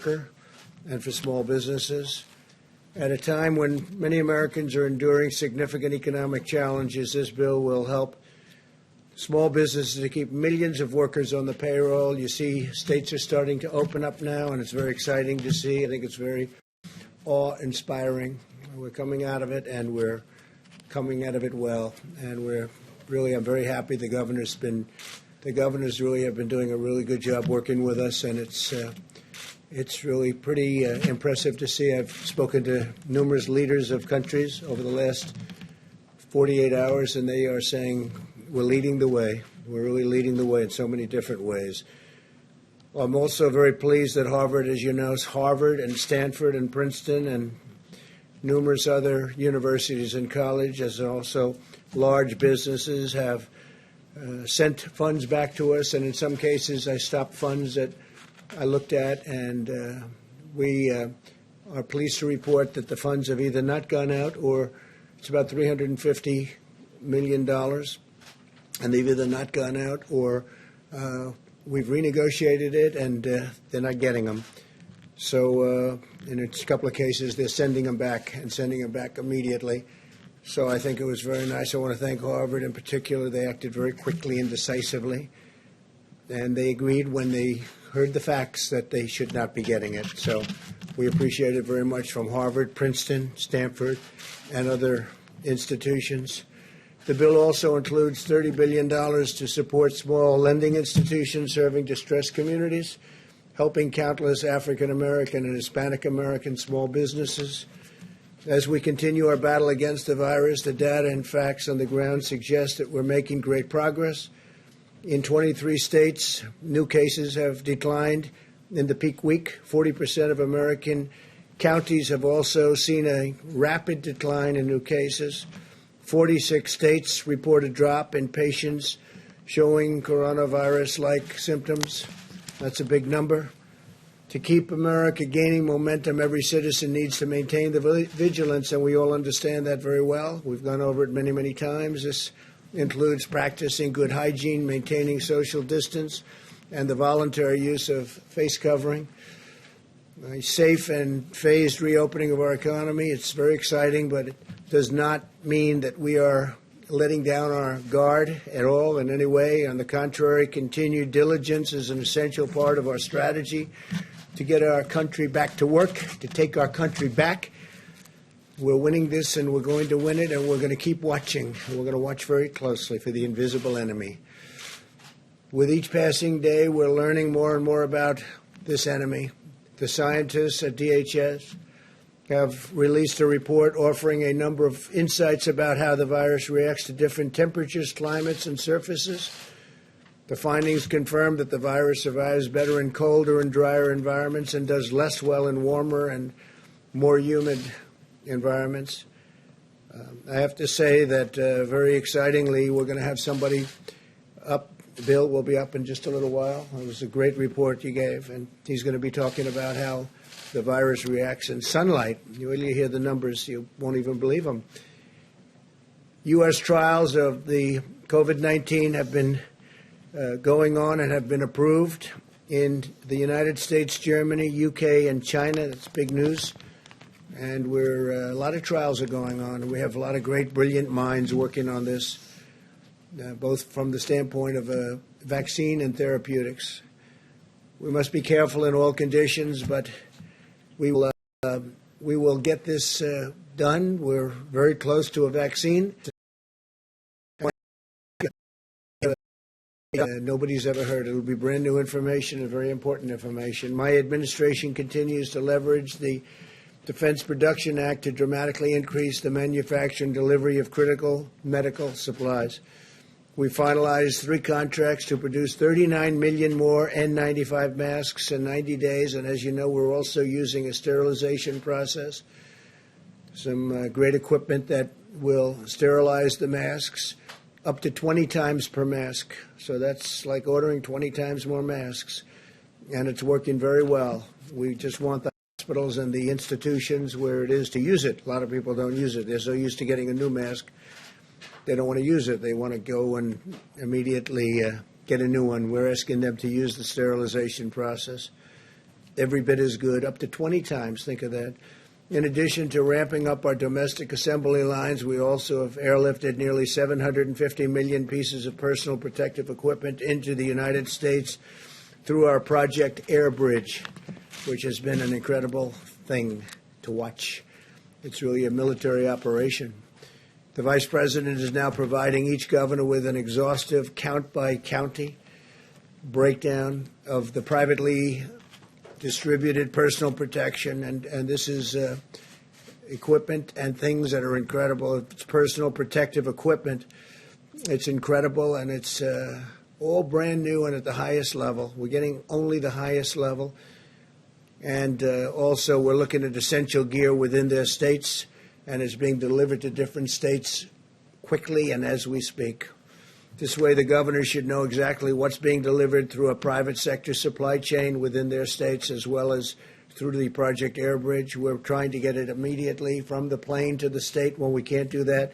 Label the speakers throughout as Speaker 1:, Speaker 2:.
Speaker 1: and for small businesses. At a time when many Americans are enduring significant economic challenges, this bill will help small businesses to keep millions of workers on the payroll. You see, states are starting to open up now, and it's very exciting to see. I think it's very awe-inspiring. We're coming out of it, and we're coming out of it well. And I'm very happy the governors really have been doing a really good job working with us, and it's really pretty impressive to see. I've spoken to numerous leaders of countries over the last 48 hours, and they are saying we're leading the way. We're really leading the way in so many different ways. I'm also very pleased that Harvard, as you know, Harvard and Stanford and Princeton and numerous other universities and colleges, as also large businesses, have sent funds back to us. And in some cases, I stopped funds that I looked at, and we are pleased to report that the funds have either not gone out, or it's about $350 million, and they've either not gone out, or we've renegotiated it, and they're not getting them. So in a couple of cases, they're sending them back immediately. So I think it was very nice. I want to thank Harvard in particular. They acted very quickly and decisively, and they agreed when they heard the facts that they should not be getting it. So we appreciate it very much from Harvard, Princeton, Stanford, and other institutions. The bill also includes $30 billion to support small lending institutions serving distressed communities, helping countless African American and Hispanic American small businesses. As we continue our battle against the virus, the data and facts on the ground suggest that we're making great progress. In 23 states, new cases have declined in the peak week. 40% of American counties have also seen a rapid decline in new cases. 46 states report a drop in patients showing coronavirus-like symptoms. That's a big number. To keep America gaining momentum, every citizen needs to maintain the vigilance, and we all understand that very well. We've gone over it many, many times. This includes practicing good hygiene, maintaining social distance, and the voluntary use of face covering. A safe and phased reopening of our economy. It's very exciting, but it does not mean that we are letting down our guard at all in any way. On the contrary, continued diligence is an essential part of our strategy to get our country back to work, to take our country back. We're winning this, and we're going to win it, and we're going to keep watching. We're going to watch very closely for the invisible enemy. With each passing day, we're learning more and more about this enemy. The scientists at DHS have released a report offering a number of insights about how the virus reacts to different temperatures, climates, and surfaces. The findings confirm that the virus survives better in colder and drier environments and does less well in warmer and more humid environments. I have to say that very excitingly, we're going to have somebody up. Bill will be up in just a little while. It was a great report you gave, and he's going to be talking about how the virus reacts in sunlight. You really hear the numbers, you won't even believe them. U.S. trials of the COVID-19 have been going on and have been approved in the United States, Germany, UK, and China. That's big news. And a lot of trials are going on. We have a lot of great, brilliant minds working on this, both from the standpoint of vaccine and therapeutics. We must be careful in all conditions, but we will get this done. We're very close to a vaccine. Nobody's ever heard. It'll be brand new information and very important information. My administration continues to leverage the Defense Production Act to dramatically increase the manufacture and delivery of critical medical supplies. We finalized 3 contracts to produce 39 million more N95 masks in 90 days. And as you know, we're also using a sterilization process, some great equipment that will sterilize the masks up to 20 times per mask. So that's like ordering 20 times more masks. And it's working very well. We just want the hospitals and the institutions where it is to use it. A lot of people don't use it. They're so used to getting a new mask, they don't want to use it. They want to go and immediately get a new one. We're asking them to use the sterilization process. every bit as good, up to 20 times, think of that. In addition to ramping up our domestic assembly lines, we also have airlifted nearly 750 million pieces of personal protective equipment into the United States through our Project Air Bridge, which has been an incredible thing to watch. It's really a military operation. The Vice President is now providing each governor with an exhaustive count-by-county breakdown of the privately distributed personal protection, and this is equipment and things that are incredible. It's personal protective equipment. It's incredible, and it's all brand new and at the highest level. We're getting only the highest level. And also we're looking at essential gear within their states, and it's being delivered to different states quickly and as we speak. This way the governors should know exactly what's being delivered through a private sector supply chain within their states as well as through the Project Air Bridge. We're trying to get it immediately from the plane to the state. When we can't do that,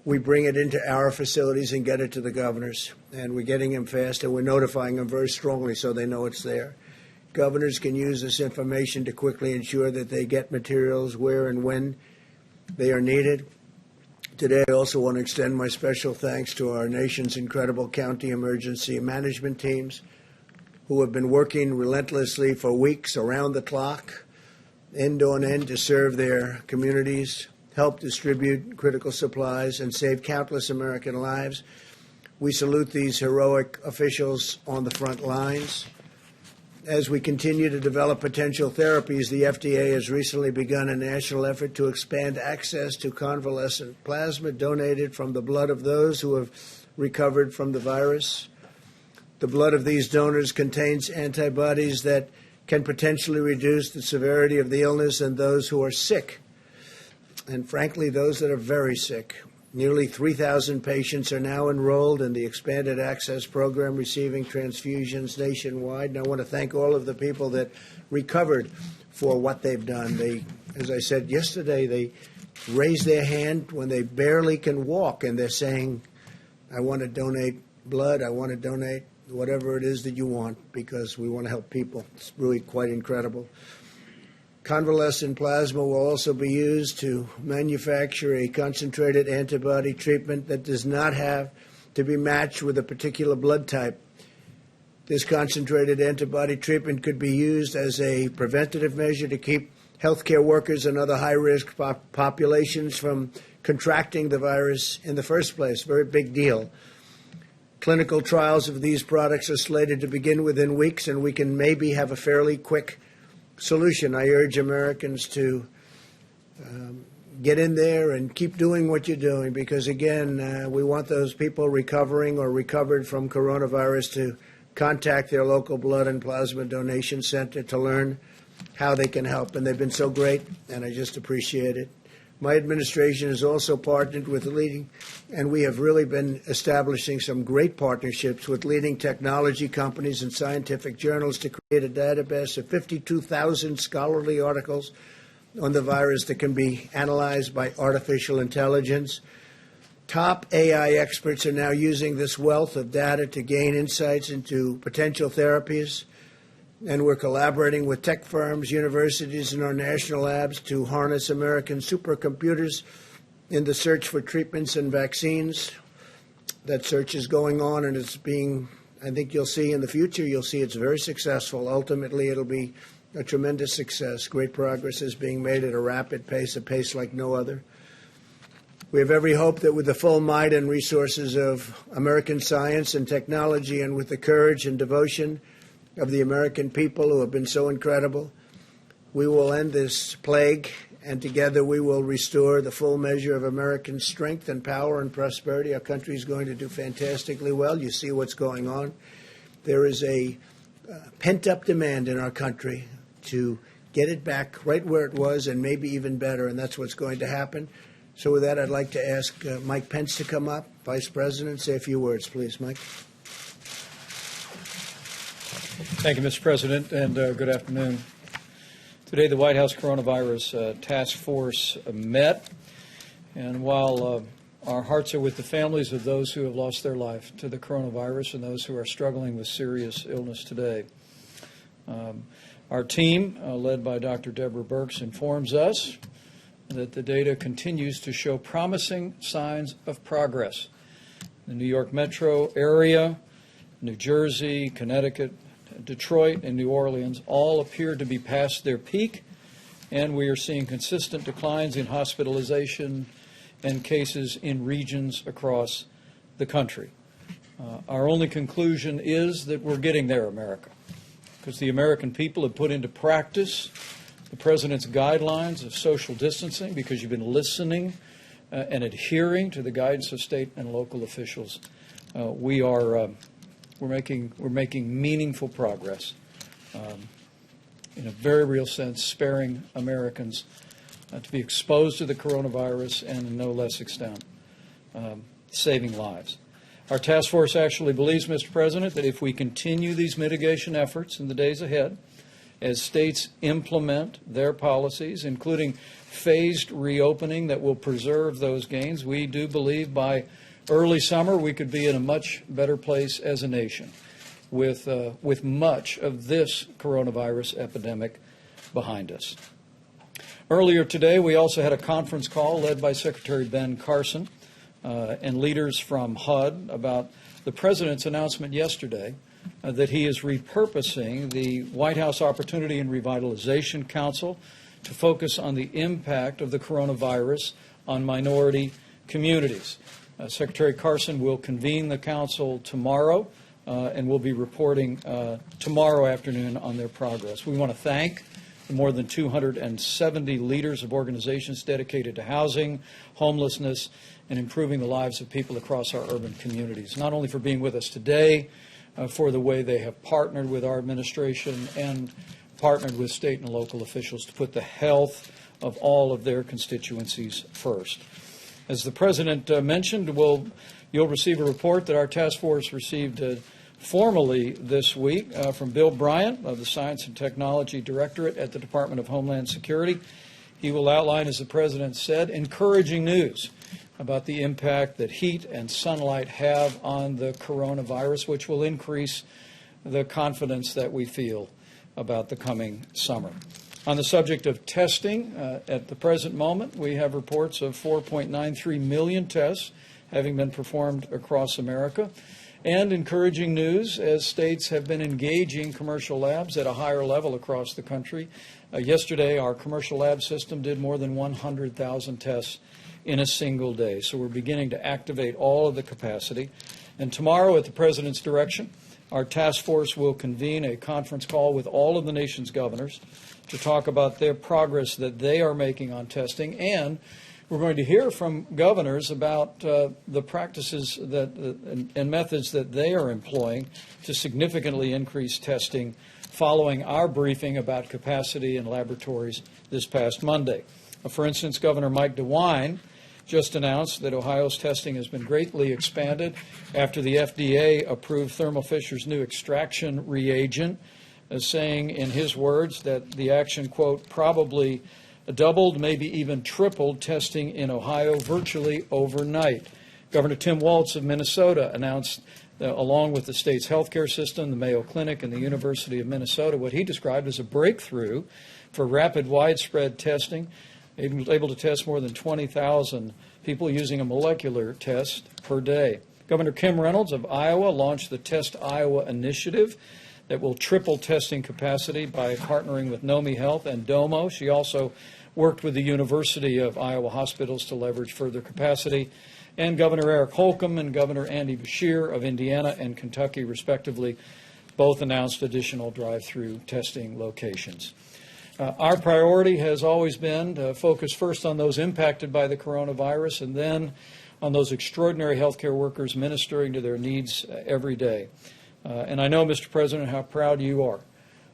Speaker 1: we bring it into our facilities and get it to the governors. And we're getting them fast, and we're notifying them very strongly so they know it's there. Governors can use this information to quickly ensure that they get materials where and when they are needed. Today, I also want to extend my special thanks to our nation's incredible county emergency management teams who have been working relentlessly for weeks around the clock, end on end, to serve their communities, help distribute critical supplies, and save countless American lives. We salute these heroic officials on the front lines. As we continue to develop potential therapies, the FDA has recently begun a national effort to expand access to convalescent plasma donated from the blood of those who have recovered from the virus. The blood of these donors contains antibodies that can potentially reduce the severity of the illness in those who are sick, and frankly, those that are very sick. Nearly 3,000 patients are now enrolled in the Expanded Access Program receiving transfusions nationwide. And I want to thank all of the people that recovered for what they've done. They, as I said yesterday, they raise their hand when they barely can walk, and they're saying, I want to donate blood, I want to donate whatever it is that you want, because we want to help people. It's really quite incredible. Convalescent plasma will also be used to manufacture a concentrated antibody treatment that does not have to be matched with a particular blood type. This concentrated antibody treatment could be used as a preventative measure to keep healthcare workers and other high-risk populations from contracting the virus in the first place. Very big deal. Clinical trials of these products are slated to begin within weeks, and we can maybe have a fairly quick solution. I urge Americans to get in there and keep doing what you're doing, because, again, we want those people recovering or recovered from coronavirus to contact their local blood and plasma donation center to learn how they can help. And they've been so great, and I just appreciate it. My administration has also partnered with leading, and we have really been establishing some great partnerships with leading technology companies and scientific journals to create a database of 52,000 scholarly articles on the virus that can be analyzed by artificial intelligence. Top AI experts are now using this wealth of data to gain insights into potential therapies. And we're collaborating with tech firms, universities, and our national labs to harness American supercomputers in the search for treatments and vaccines. That search is going on, and it's being, I think you'll see in the future, you'll see it's very successful. Ultimately, it'll be a tremendous success. Great progress is being made at a rapid pace, a pace like no other. We have every hope that with the full might and resources of American science and technology, and with the courage and devotion of the American people who have been so incredible, we will end this plague, and together we will restore the full measure of American strength and power and prosperity. Our country is going to do fantastically well. You see what's going on. There is a pent-up demand in our country to get it back right where it was, and maybe even better, and that's what's going to happen. So with that, I'd like to ask Mike Pence to come up. Vice President, say a few words, please, Mike.
Speaker 2: Thank you, Mr. President, and good afternoon. Today, the White House Coronavirus Task Force met, and while our hearts are with the families of those who have lost their life to the coronavirus and those who are struggling with serious illness today, Our team, led by Dr. Deborah Birx, informs us that the data continues to show promising signs of progress. The New York metro area, New Jersey, Connecticut, Detroit, and New Orleans all appear to be past their peak, and we are seeing consistent declines in hospitalization and cases in regions across the country. Our only conclusion is that we're getting there, America, because the American people have put into practice the President's guidelines of social distancing, because you've been listening and adhering to the guidance of state and local officials. We're making meaningful progress in a very real sense, sparing Americans to be exposed to the coronavirus and, in no less extent, saving lives. Our task force actually believes, Mr. President, that if we continue these mitigation efforts in the days ahead, as states implement their policies, including phased reopening that will preserve those gains, we do believe by early summer we could be in a much better place as a nation with much of this coronavirus epidemic behind us. Earlier today, we also had a conference call led by Secretary Ben Carson and leaders from HUD about the President's announcement yesterday that he is repurposing the White House Opportunity and Revitalization Council to focus on the impact of the coronavirus on minority communities. Secretary Carson will convene the council tomorrow and will be reporting tomorrow afternoon on their progress. We want to thank the more than 270 leaders of organizations dedicated to housing, homelessness, and improving the lives of people across our urban communities, not only for being with us today, for the way they have partnered with our administration and partnered with state and local officials to put the health of all of their constituencies first. As the President mentioned, you'll receive a report that our task force received formally this week from Bill Bryant of the Science and Technology Directorate at the Department of Homeland Security. He will outline, as the President said, encouraging news about the impact that heat and sunlight have on the coronavirus, which will increase the confidence that we feel about the coming summer. On the subject of testing, at the present moment, we have reports of 4.93 million tests having been performed across America, and encouraging news as states have been engaging commercial labs at a higher level across the country. Yesterday, our commercial lab system did more than 100,000 tests in a single day. So we're beginning to activate all of the capacity. And tomorrow, at the President's direction, our task force will convene a conference call with all of the nation's governors to talk about their progress that they are making on testing. And we're going to hear from governors about the practices and methods that they are employing to significantly increase testing following our briefing about capacity in laboratories this past Monday. For instance, Governor Mike DeWine just announced that Ohio's testing has been greatly expanded after the FDA approved Thermo Fisher's new extraction reagent, saying in his words that the action, quote, probably doubled, maybe even tripled testing in Ohio virtually overnight. Governor Tim Walz of Minnesota announced, along with the state's healthcare system, the Mayo Clinic, and the University of Minnesota, what he described as a breakthrough for rapid, widespread testing, able to test more than 20,000 people using a molecular test per day. Governor Kim Reynolds of Iowa launched the Test Iowa initiative that will triple testing capacity by partnering with Nomi Health and Domo. She also worked with the University of Iowa hospitals to leverage further capacity. And Governor Eric Holcomb and Governor Andy Beshear of Indiana and Kentucky, respectively, both announced additional drive-through testing locations. Our priority has always been to focus first on those impacted by the coronavirus and then on those extraordinary healthcare workers ministering to their needs every day. And I know, Mr. President, how proud you are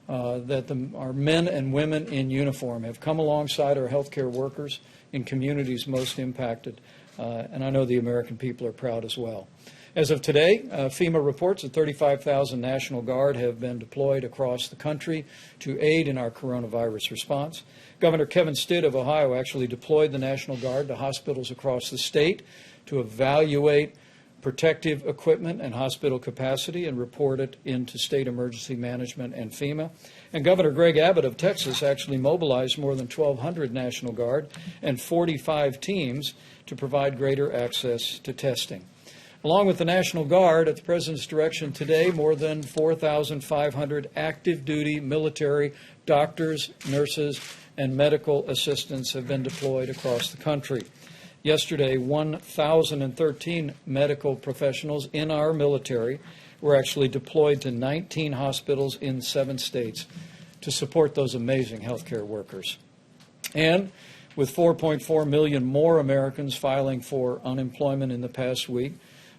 Speaker 2: that our men and women in uniform have come alongside our healthcare workers in communities most impacted. And I know the American people are proud as well. As of today, FEMA reports that 35,000 National Guard have been deployed across the country to aid in our coronavirus response. Governor Kevin Stitt of Ohio actually deployed the National Guard to hospitals across the state to evaluate protective equipment and hospital capacity and report it into state emergency management and FEMA. And Governor Greg Abbott of Texas actually mobilized more than 1,200 National Guard and 45 teams to provide greater access to testing. Along with the National Guard, at the President's direction today, more than 4,500 active duty military doctors, nurses, and medical assistants have been deployed across the country. Yesterday, 1,013 medical professionals in our military were actually deployed to 19 hospitals in 7 states to support those amazing healthcare workers. And with 4.4 million more Americans filing for unemployment in the past week,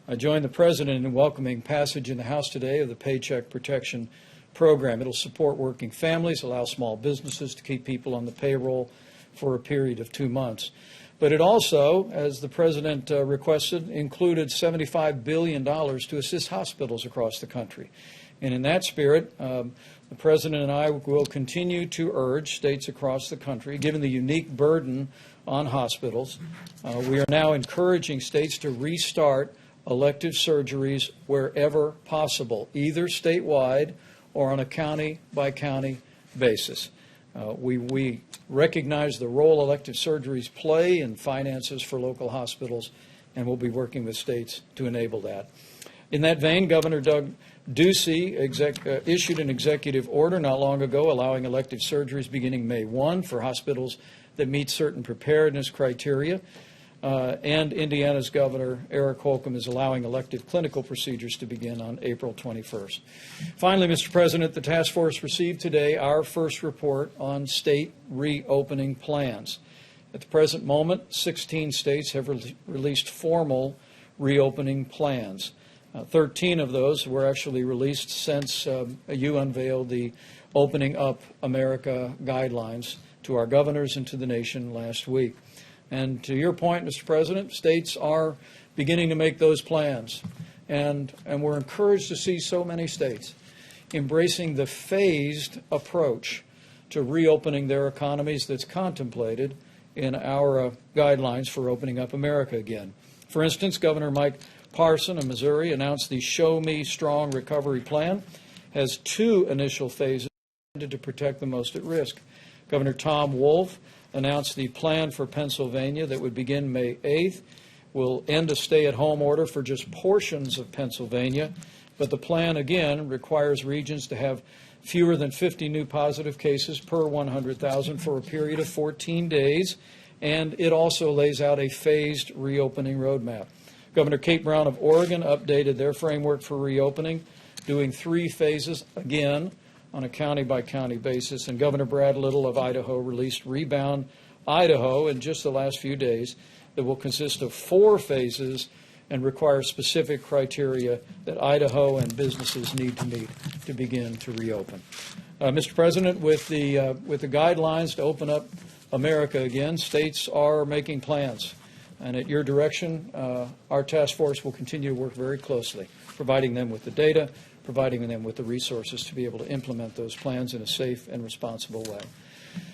Speaker 2: I joined the President in welcoming passage in the House today of the Paycheck Protection Program. It'll support working families, allow small businesses to keep people on the payroll for a period of 2 months. But it also, as the President requested, included $75 billion to assist hospitals across the country. And in that spirit, the President and I will continue to urge states across the country, given the unique burden on hospitals, we are now encouraging states to restart elective surgeries wherever possible, either statewide or on a county-by-county basis. We recognize the role elective surgeries play in finances for local hospitals, and we'll be working with states to enable that. In that vein, Governor Doug Ducey issued an executive order not long ago allowing elective surgeries beginning May 1 for hospitals that meet certain preparedness criteria. And Indiana's Governor Eric Holcomb is allowing elective clinical procedures to begin on April 21st. Finally, Mr. President, the task force received today our first report on state reopening plans. At the present moment, 16 states have released formal reopening plans. 13 of those were actually released since you unveiled the Opening Up America guidelines to our governors and to the nation last week. And to your point, Mr. President, states are beginning to make those plans. And we're encouraged to see so many states embracing the phased approach to reopening their economies that's contemplated in our guidelines for opening up America again. For instance, Governor Mike Parson of Missouri announced the Show Me Strong Recovery Plan has 2 initial phases intended to protect the most at risk. Governor Tom Wolf announced the plan for Pennsylvania that would begin May 8th, will end a stay-at-home order for just portions of Pennsylvania, but the plan, again, requires regions to have fewer than 50 new positive cases per 100,000 for a period of 14 days, and it also lays out a phased reopening roadmap. Governor Kate Brown of Oregon updated their framework for reopening, doing 3 phases, again, on a county-by-county basis, and Governor Brad Little of Idaho released Rebound Idaho in just the last few days that will consist of 4 phases and require specific criteria that Idaho and businesses need to meet to begin to reopen. Mr. President, with the guidelines to open up America again, states are making plans, and at your direction, our task force will continue to work very closely, providing them with the data, providing them with the resources to be able to implement those plans in a safe and responsible way.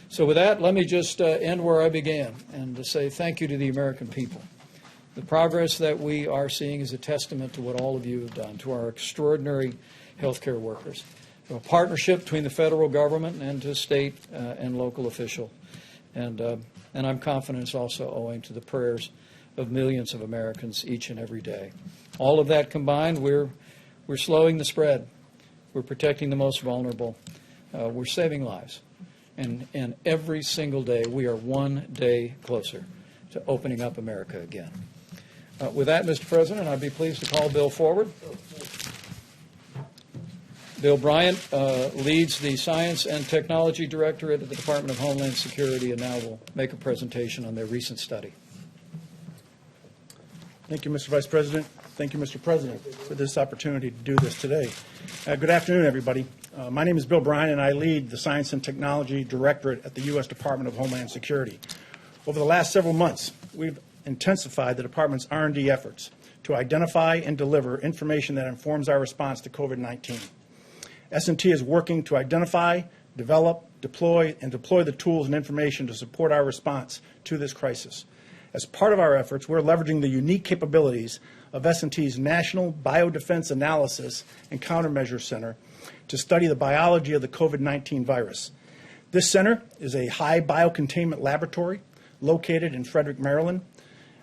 Speaker 2: So with that, let me just end where I began and to say thank you to the American people. The progress that we are seeing is a testament to what all of you have done, to our extraordinary healthcare workers, a partnership between the federal government and to state and local officials. And I'm confident it's also owing to the prayers of millions of Americans each and every day. All of that combined, we're slowing the spread. We're protecting the most vulnerable. We're saving lives. And every single day, we are one day closer to opening up America again. With that, Mr. President, I'd be pleased to call Bill forward. Bill Bryant leads the Science and Technology Directorate at the Department of Homeland Security and now will make a presentation on their recent study.
Speaker 3: Thank you, Mr. Vice President. Thank you, Mr. President, for this opportunity to do this today. Good afternoon, everybody. My name is Bill Bryan, and I lead the Science and Technology Directorate at the U.S. Department of Homeland Security. Over the last several months, we've intensified the Department's R&D efforts to identify and deliver information that informs our response to COVID-19. S&T is working to identify, develop, deploy the tools and information to support our response to this crisis. As part of our efforts, we're leveraging the unique capabilities of S&T's National Biodefense Analysis and Countermeasure Center to study the biology of the COVID-19 virus. This center is a high biocontainment laboratory located in Frederick, Maryland.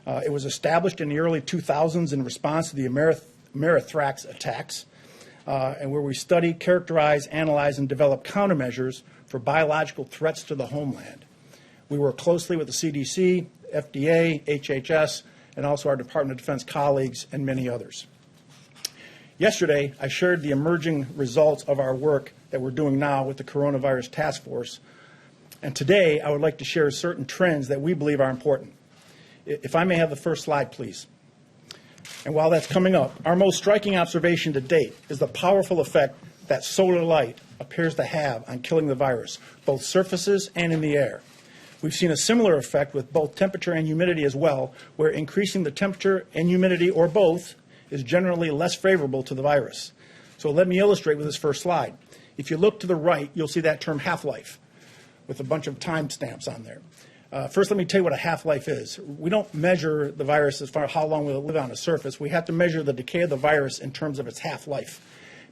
Speaker 3: It was established in the early 2000s in response to the Amerithrax attacks, and where we study, characterize, analyze, and develop countermeasures for biological threats to the homeland. We work closely with the CDC, FDA, HHS, and also our Department of Defense colleagues and many others. Yesterday, I shared the emerging results of our work that we're doing now with the Coronavirus Task Force. And today, I would like to share certain trends that we believe are important. If I may have the first slide, please. And while that's coming up, our most striking observation to date is the powerful effect that solar light appears to have on killing the virus, both surfaces and in the air. We've seen a similar effect with both temperature and humidity as well, where increasing the temperature and humidity, or both, is generally less favorable to the virus. So let me illustrate with this first slide. If you look to the right, you'll see that term half-life with a bunch of timestamps on there. First, let me tell you what a half-life is. We don't measure the virus as far as how long will it live on a surface. We have to measure the decay of the virus in terms of its half-life,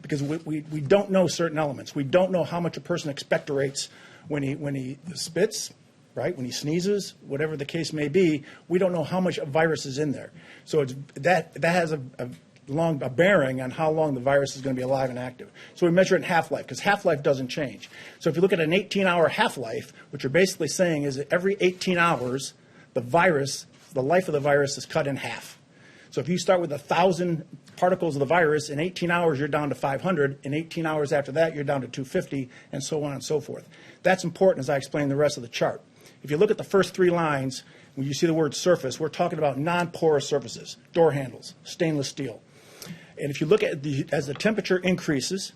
Speaker 3: because we don't know certain elements. We don't know how much a person expectorates when he spits, right? When he sneezes, whatever the case may be. We don't know how much virus is in there. So that has a bearing on how long the virus is going to be alive and active. So we measure it in half-life, because half-life doesn't change. So if you look at an 18-hour half-life, what you're basically saying is that every 18 hours, the life of the virus is cut in half. So if you start with 1,000 particles of the virus, in 18 hours you're down to 500. In 18 hours after that, you're down to 250, and so on and so forth. That's important as I explain the rest of the chart. If you look at the first three lines, when you see the word surface, we're talking about non-porous surfaces, door handles, stainless steel. And if you look at as the temperature increases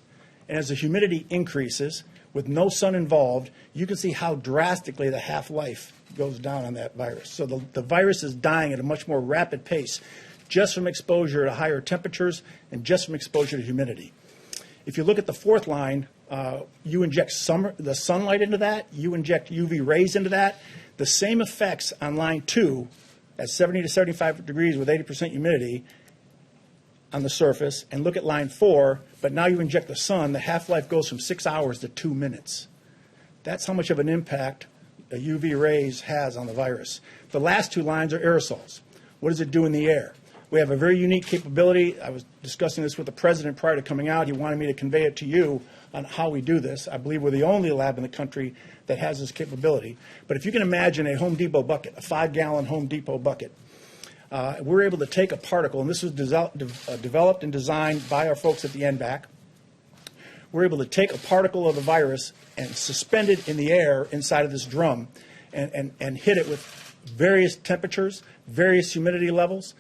Speaker 3: and as the humidity increases, with no sun involved, you can see how drastically the half-life goes down on that virus. So the virus is dying at a much more rapid pace just from exposure to higher temperatures and just from exposure to humidity. If you look at the fourth line, you inject the sunlight into that, you inject UV rays into that. The same effects on line 2 at 70 to 75 degrees with 80% humidity on the surface, and look at line 4, but now you inject the sun, the half-life goes from 6 hours to 2 minutes. That's how much of an impact the UV rays has on the virus. The last two lines are aerosols. What does it do in the air? We have a very unique capability. I was discussing this with the president prior to coming out. He wanted me to convey it to you on how we do this. I believe we're the only lab in the country that has this capability. But if you can imagine a Home Depot bucket, a 5-gallon Home Depot bucket, we're able to take a particle, and this was developed and designed by our folks at the NBAC. We're able to take a particle of the virus and suspend it in the air inside of this drum and hit it with various temperatures, various humidity levels,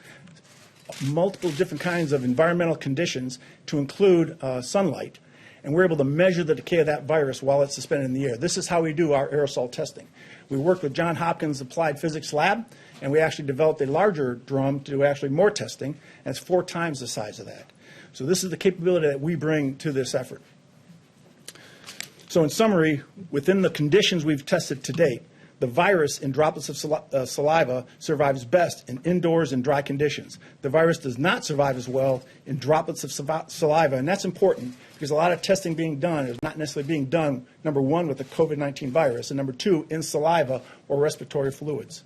Speaker 3: multiple different kinds of environmental conditions to include sunlight. And we're able to measure the decay of that virus while it's suspended in the air. This is how we do our aerosol testing. We worked with Johns Hopkins Applied Physics Lab, and we actually developed a larger drum to do actually more testing, and it's 4 times the size of that. So this is the capability that we bring to this effort. So in summary, within the conditions we've tested to date, the virus in droplets of saliva survives best in indoors and dry conditions. The virus does not survive as well in droplets of saliva, and that's important because a lot of testing being done is not necessarily being done, number 1, with the COVID-19 virus, and number 2, in saliva or respiratory fluids.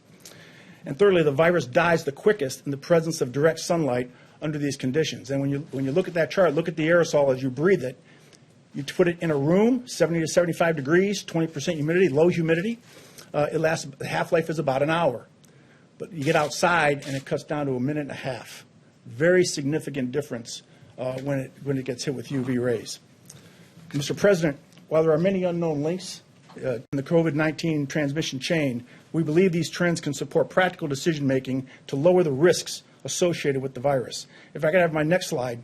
Speaker 3: And thirdly, the virus dies the quickest in the presence of direct sunlight under these conditions. And when you look at that chart, look at the aerosol as you breathe it. You put it in a room, 70 to 75 degrees, 20% humidity, low humidity. The half-life is about an hour. But you get outside and it cuts down to a minute and a half. Very significant difference when it gets hit with UV rays. Mr. President, while there are many unknown links in the COVID-19 transmission chain, we believe these trends can support practical decision-making to lower the risks associated with the virus. If I could have my next slide,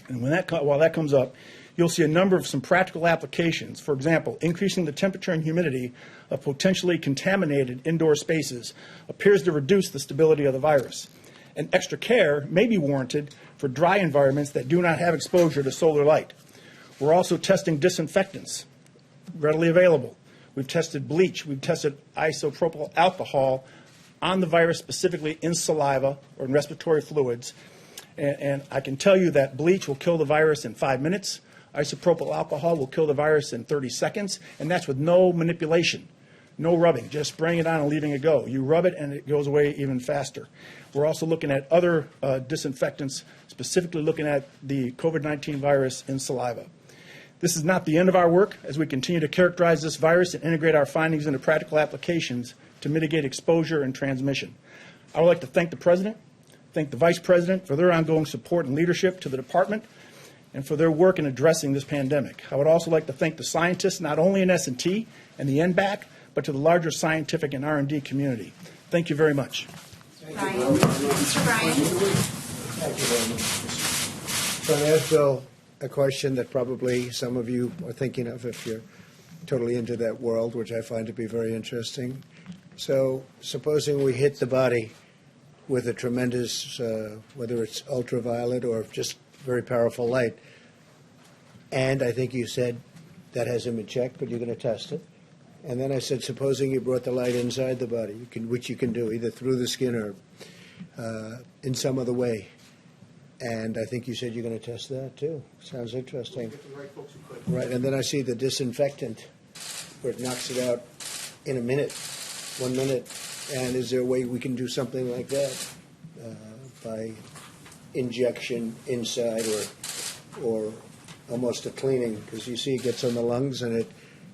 Speaker 3: and while that comes up, you'll see a number of some practical applications. For example, increasing the temperature and humidity of potentially contaminated indoor spaces appears to reduce the stability of the virus. And extra care may be warranted for dry environments that do not have exposure to solar light. We're also testing disinfectants readily available. We've tested bleach. We've tested isopropyl alcohol on the virus, specifically in saliva or in respiratory fluids. And I can tell you that bleach will kill the virus in 5 minutes. Isopropyl alcohol will kill the virus in 30 seconds, and that's with no manipulation, no rubbing, just spraying it on and leaving it go. You rub it and it goes away even faster. We're also looking at other disinfectants, specifically looking at the COVID-19 virus in saliva. This is not the end of our work as we continue to characterize this virus and integrate our findings into practical applications to mitigate exposure and transmission. I would like to thank the President, thank the Vice President for their ongoing support and leadership to the Department and for their work in addressing this pandemic. I would also like to thank the scientists, not only in S&T and the NBAC, but to the larger scientific and R&D community. Thank you very much.
Speaker 4: Brian. Mr. Brian.
Speaker 1: Thank you very much. So I asked Bill a question that probably some of you are thinking of if you're totally into that world, which I find to be very interesting. So supposing we hit the body with a tremendous, whether it's ultraviolet or just very powerful light, and I think you said that hasn't been checked, but you're going to test it. And then I said, supposing you brought the light inside the body, which you can do either through the skin or in some other way. And I think you said you're going to test that too. Sounds interesting. Right, and then I see the disinfectant where it knocks it out in a minute, 1 minute. And is there a way we can do something like that by injection inside or almost a cleaning? Because you see it gets on the lungs and it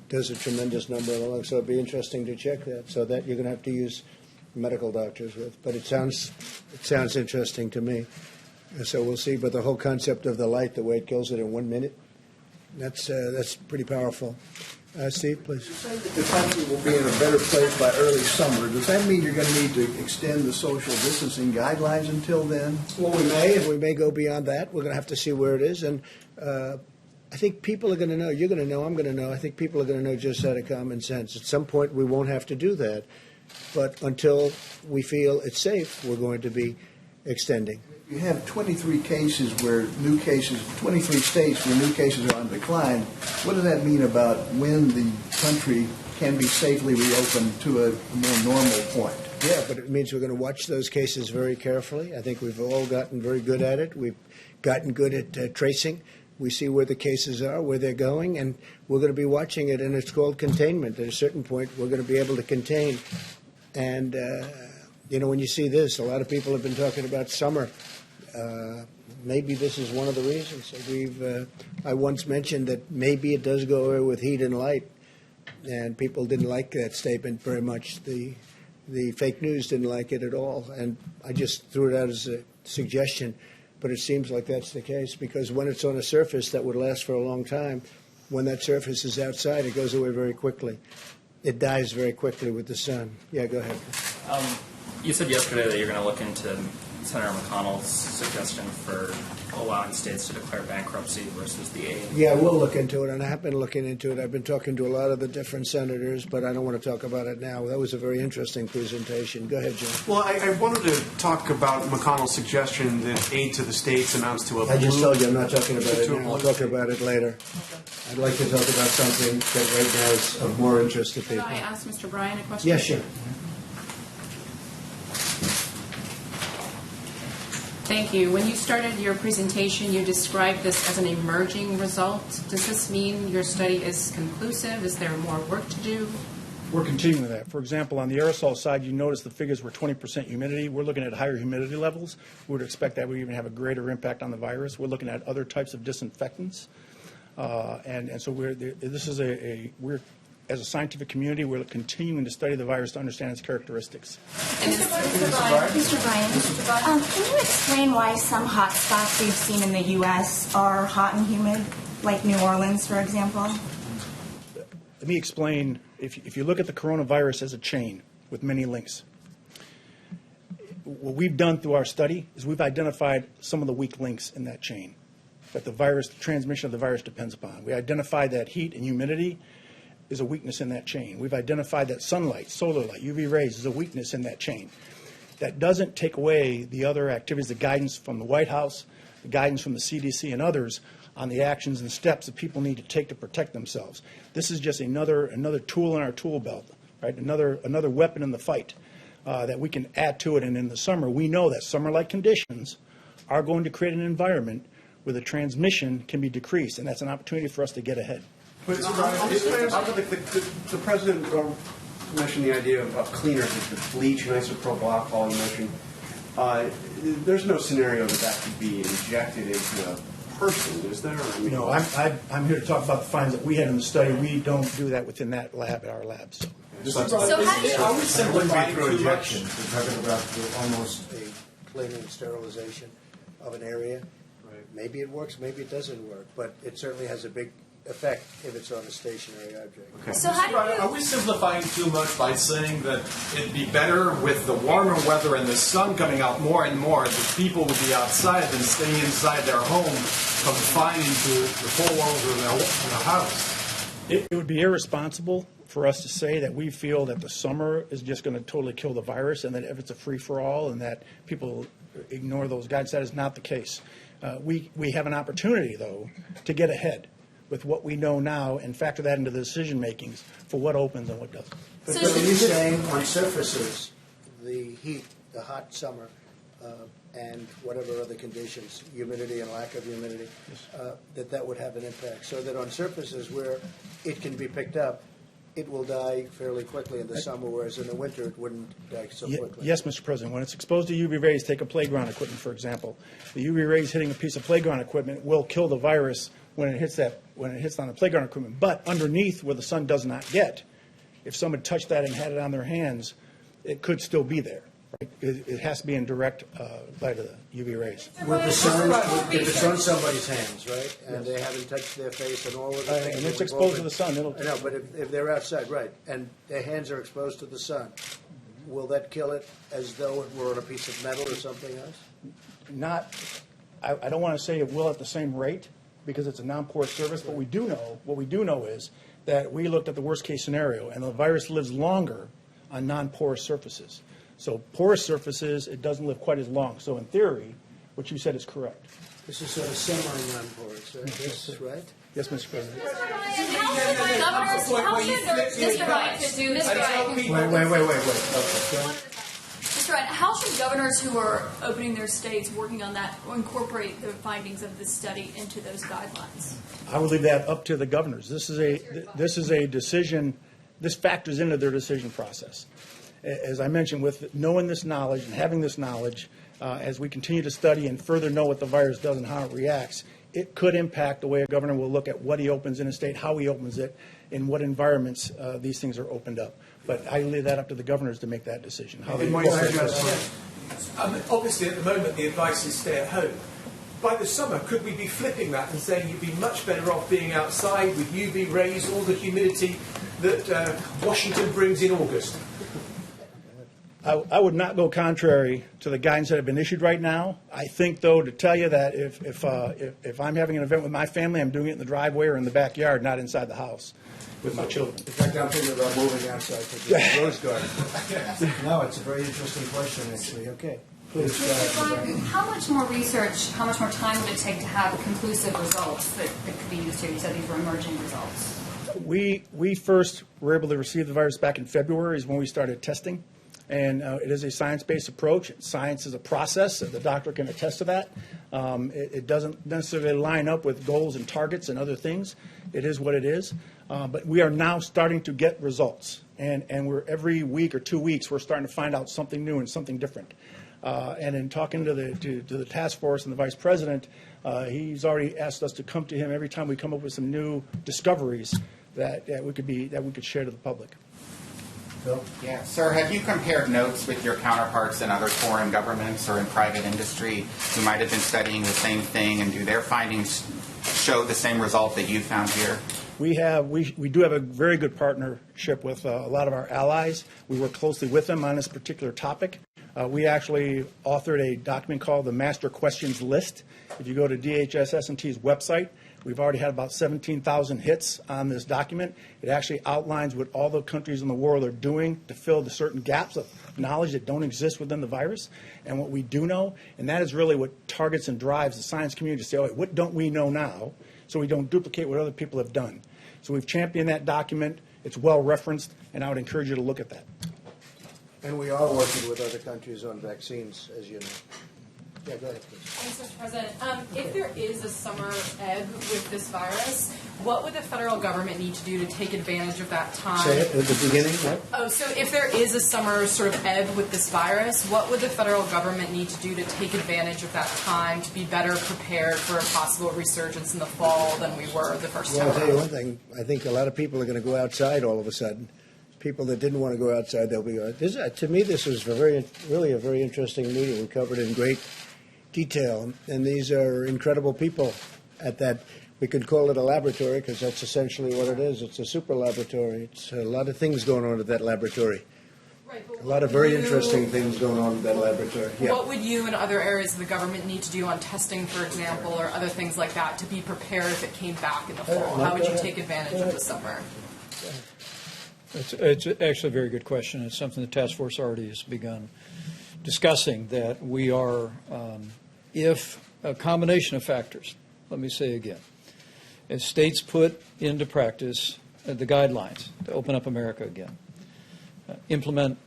Speaker 1: does a tremendous number of the lungs. So it'd be interesting to check that. So that you're going to have to use medical doctors with. But it sounds interesting to me. So we'll see. But the whole concept of the light, the way it kills it in 1 minute, that's pretty powerful. Steve, please.
Speaker 5: You say that the country will be in a better place by early summer. Does that mean you're going to need to extend the social distancing guidelines until then?
Speaker 1: Well, we may, and we may go beyond that. We're going to have to see where it is. And I think people are going to know. You're going to know. I'm going to know. I think people are going to know just out of common sense. At some point, we won't have to do that. But until we feel it's safe, we're going to be extending.
Speaker 5: You have 23 cases where new cases, 23 states where new cases are on decline. What does that mean about when the country can be safely reopened to a more normal point?
Speaker 1: Yeah, but it means we're going to watch those cases very carefully. I think we've all gotten very good at it. We've gotten good at tracing. We see where the cases are, where they're going, and we're going to be watching it, and it's called containment. At a certain point, we're going to be able to contain. And, when you see this, a lot of people have been talking about summer. Maybe this is one of the reasons. I once mentioned that maybe it does go away with heat and light, and people didn't like that statement very much. The fake news didn't like it at all, and I just threw it out as a suggestion. But it seems like that's the case, because when it's on a surface that would last for a long time, when that surface is outside, it goes away very quickly. It dies very quickly with the sun. Yeah, go ahead.
Speaker 6: You said yesterday that you're going to look into Senator McConnell's suggestion for allowing states to declare bankruptcy versus the aid.
Speaker 1: Yeah, we'll look into it, and I have been looking into it. I've been talking to a lot of the different senators, but I don't want to talk about it now. That was a very interesting presentation. Go ahead, Jim.
Speaker 7: Well, I wanted to talk about McConnell's suggestion that aid to the states amounts to a
Speaker 1: I just
Speaker 7: blue-
Speaker 1: told you I'm not talking about it
Speaker 7: to a
Speaker 1: now. I'll
Speaker 7: blue-
Speaker 1: talk about it later. I'd like to talk about something that right now is of more interest to
Speaker 4: Could
Speaker 1: people.
Speaker 4: I ask Mr. Brian a question?
Speaker 1: Yes, sure.
Speaker 4: Thank you. When you started your presentation, you described this as an emerging result. Does this mean your study is conclusive? Is there more work to do?
Speaker 3: We're continuing that. For example, on the aerosol side, you notice the figures were 20% humidity. We're looking at higher humidity levels. We would expect that would even have a greater impact on the virus. We're looking at other types of disinfectants. And so we're as a scientific community, we're continuing to study the virus to understand its characteristics.
Speaker 8: Mr. Brian, can you explain why some hot spots we've seen in the U.S. are hot and humid, like New Orleans, for example?
Speaker 3: Let me explain. If you look at the coronavirus as a chain with many links, what we've done through our study is we've identified some of the weak links in that chain that the transmission of the virus depends upon. We identified that heat and humidity is a weakness in that chain. We've identified that sunlight, solar light, UV rays is a weakness in that chain. That doesn't take away the other activities, the guidance from the White House, the guidance from the CDC and others on the actions and steps that people need to take to protect themselves. This is just another tool in our tool belt, right? Another weapon in the fight that we can add to it. And in the summer, we know that summer-like conditions are going to create an environment where the transmission can be decreased, and that's an opportunity for us to get ahead.
Speaker 7: But the president mentioned the idea of cleaners, the bleach and isopropyl alcohol you mentioned. There's no scenario that could be injected into a person, is there? I mean,
Speaker 3: No, I'm here to talk about the findings that we had in the study. We don't do that within that lab, at our lab. So.
Speaker 9: So how do you?
Speaker 1: Are we simplifying too much? We're talking about almost a cleaning and sterilization of an area.
Speaker 7: Right.
Speaker 1: Maybe it works, maybe it doesn't work, but it certainly has a big effect if it's on a stationary object.
Speaker 7: Okay.
Speaker 9: So how do you?
Speaker 10: Are we simplifying too much by saying that it'd be better with the warmer weather and the sun coming out more and more, that people would be outside than staying inside their home, confined to the four walls of their house?
Speaker 3: It would be irresponsible for us to say that we feel that the summer is just going to totally kill the virus and that if it's a free-for-all and that people ignore those guidelines. That is not the case. We have an opportunity, though, to get ahead with what we know now and factor that into the decision makings for what opens and what doesn't.
Speaker 1: But
Speaker 9: So
Speaker 1: are you
Speaker 9: is it-
Speaker 1: saying on surfaces, the heat, the hot summer, and whatever other conditions, humidity and lack of humidity, that would have an impact? So that on surfaces where it can be picked up, it will die fairly quickly in the summer, whereas in the winter it wouldn't die so quickly.
Speaker 3: Yes, Mr. President. When it's exposed to UV rays, take a playground equipment, for example. The UV rays hitting a piece of playground equipment will kill the virus when it hits on the playground equipment. But underneath, where the sun does not get, if someone touched that and had it on their hands, it could still be there. Right? It has to be in direct light of the UV rays.
Speaker 1: With the sun, if it's on somebody's hands, right, and they haven't touched their face and all of the things.
Speaker 3: And it's
Speaker 1: that
Speaker 3: exposed
Speaker 1: we've
Speaker 3: to the sun. It'll,
Speaker 1: I know, but if they're outside, right, and their hands are exposed to the sun, will that kill it as though it were on a piece of metal or something else?
Speaker 3: I don't want to say it will at the same rate because it's a non-porous surface, but what we do know is that we looked at the worst case scenario and the virus lives longer on non-porous surfaces. So porous surfaces, it doesn't live quite as long. So in theory, what you said is correct.
Speaker 1: This is sort of semi-non-porous, right? This, right?
Speaker 3: Yes, Mr. President.
Speaker 9: Mr. Ryan,
Speaker 1: Wait.
Speaker 9: Mr. Ryan, how should governors who are opening their states, working on that, incorporate the findings of this study into those guidelines?
Speaker 3: I would leave that up to the governors. This is a decision. This factors into their decision process. As I mentioned, with knowing this knowledge and having this knowledge, as we continue to study and further know what the virus does and how it reacts, it could impact the way a governor will look at what he opens in a state, how he opens it, in what environments these things are opened up. But I leave that up to the governors to make that decision. How they
Speaker 10: Obviously, at the moment, the advice is stay at home. By the summer, could we be flipping that and saying you'd be much better off being outside with UV rays, all the humidity that Washington brings in August?
Speaker 3: I would not go contrary to the guidance that have been issued right now. I think, though, to tell you that if I'm having an event with my family, I'm doing it in the driveway or in the backyard, not inside the house with my children.
Speaker 1: In fact, I'm thinking about moving outside to the rose garden. No, it's a very interesting question, actually. Okay. Please.
Speaker 4: Mr. Ryan, how much more research, how much more time would it take to have conclusive results that could be used here? You said these were emerging results.
Speaker 3: We first were able to receive the virus back in February is when we started testing. And it is a science-based approach. Science is a process. The doctor can attest to that. It doesn't necessarily line up with goals and targets and other things. It is what it is. But we are now starting to get results. And we're every week or 2 weeks, we're starting to find out something new and something different. And in talking to the task force and the vice president, he's already asked us to come to him every time we come up with some new discoveries that we could share to the public.
Speaker 1: Bill?
Speaker 11: Yeah, sir, have you compared notes with your counterparts in other foreign governments or in private industry who might have been studying the same thing, and do their findings show the same result that you found here?
Speaker 3: We do have a very good partnership with a lot of our allies. We work closely with them on this particular topic. We actually authored a document called the Master Questions List. If you go to DHS-S&T's website, we've already had about 17,000 hits on this document. It actually outlines what all the countries in the world are doing to fill the certain gaps of knowledge that don't exist within the virus and what we do know. And that is really what targets and drives the science community to say, okay, what don't we know now so we don't duplicate what other people have done. So we've championed that document. It's well referenced, and I would encourage you to look at that.
Speaker 1: And we are working with other countries on vaccines, as you know. Yeah, go ahead, please.
Speaker 12: Thanks, Mr. President. If there is a summer ebb with this virus, what would the federal government need to do to take advantage of that time?
Speaker 1: Say it at the beginning, what?
Speaker 12: Oh, so if there is a summer sort of ebb with this virus, what would the federal government need to do to take advantage of that time to be better prepared for a possible resurgence in the fall than we were the first time
Speaker 1: Well, I'll tell you
Speaker 12: around?
Speaker 1: one thing. I think a lot of people are going to go outside all of a sudden. People that didn't want to go outside, they'll be. To me, this was really a very interesting meeting. We covered it in great detail, and these are incredible people at that. We could call it a laboratory because that's essentially what it is. It's a super laboratory. It's a lot of things going on at that laboratory.
Speaker 12: Right, but
Speaker 1: A lot of very interesting things going on at that laboratory. Yeah.
Speaker 12: What would you and other areas of the government need to do on testing, for example, or other things like that to be prepared if it came back in the fall? How would you take advantage of the summer?
Speaker 2: It's actually a very good question. It's something the task force already has begun discussing, that we are, if a combination of factors, let me say again, as states put into practice the guidelines to open up America again, implement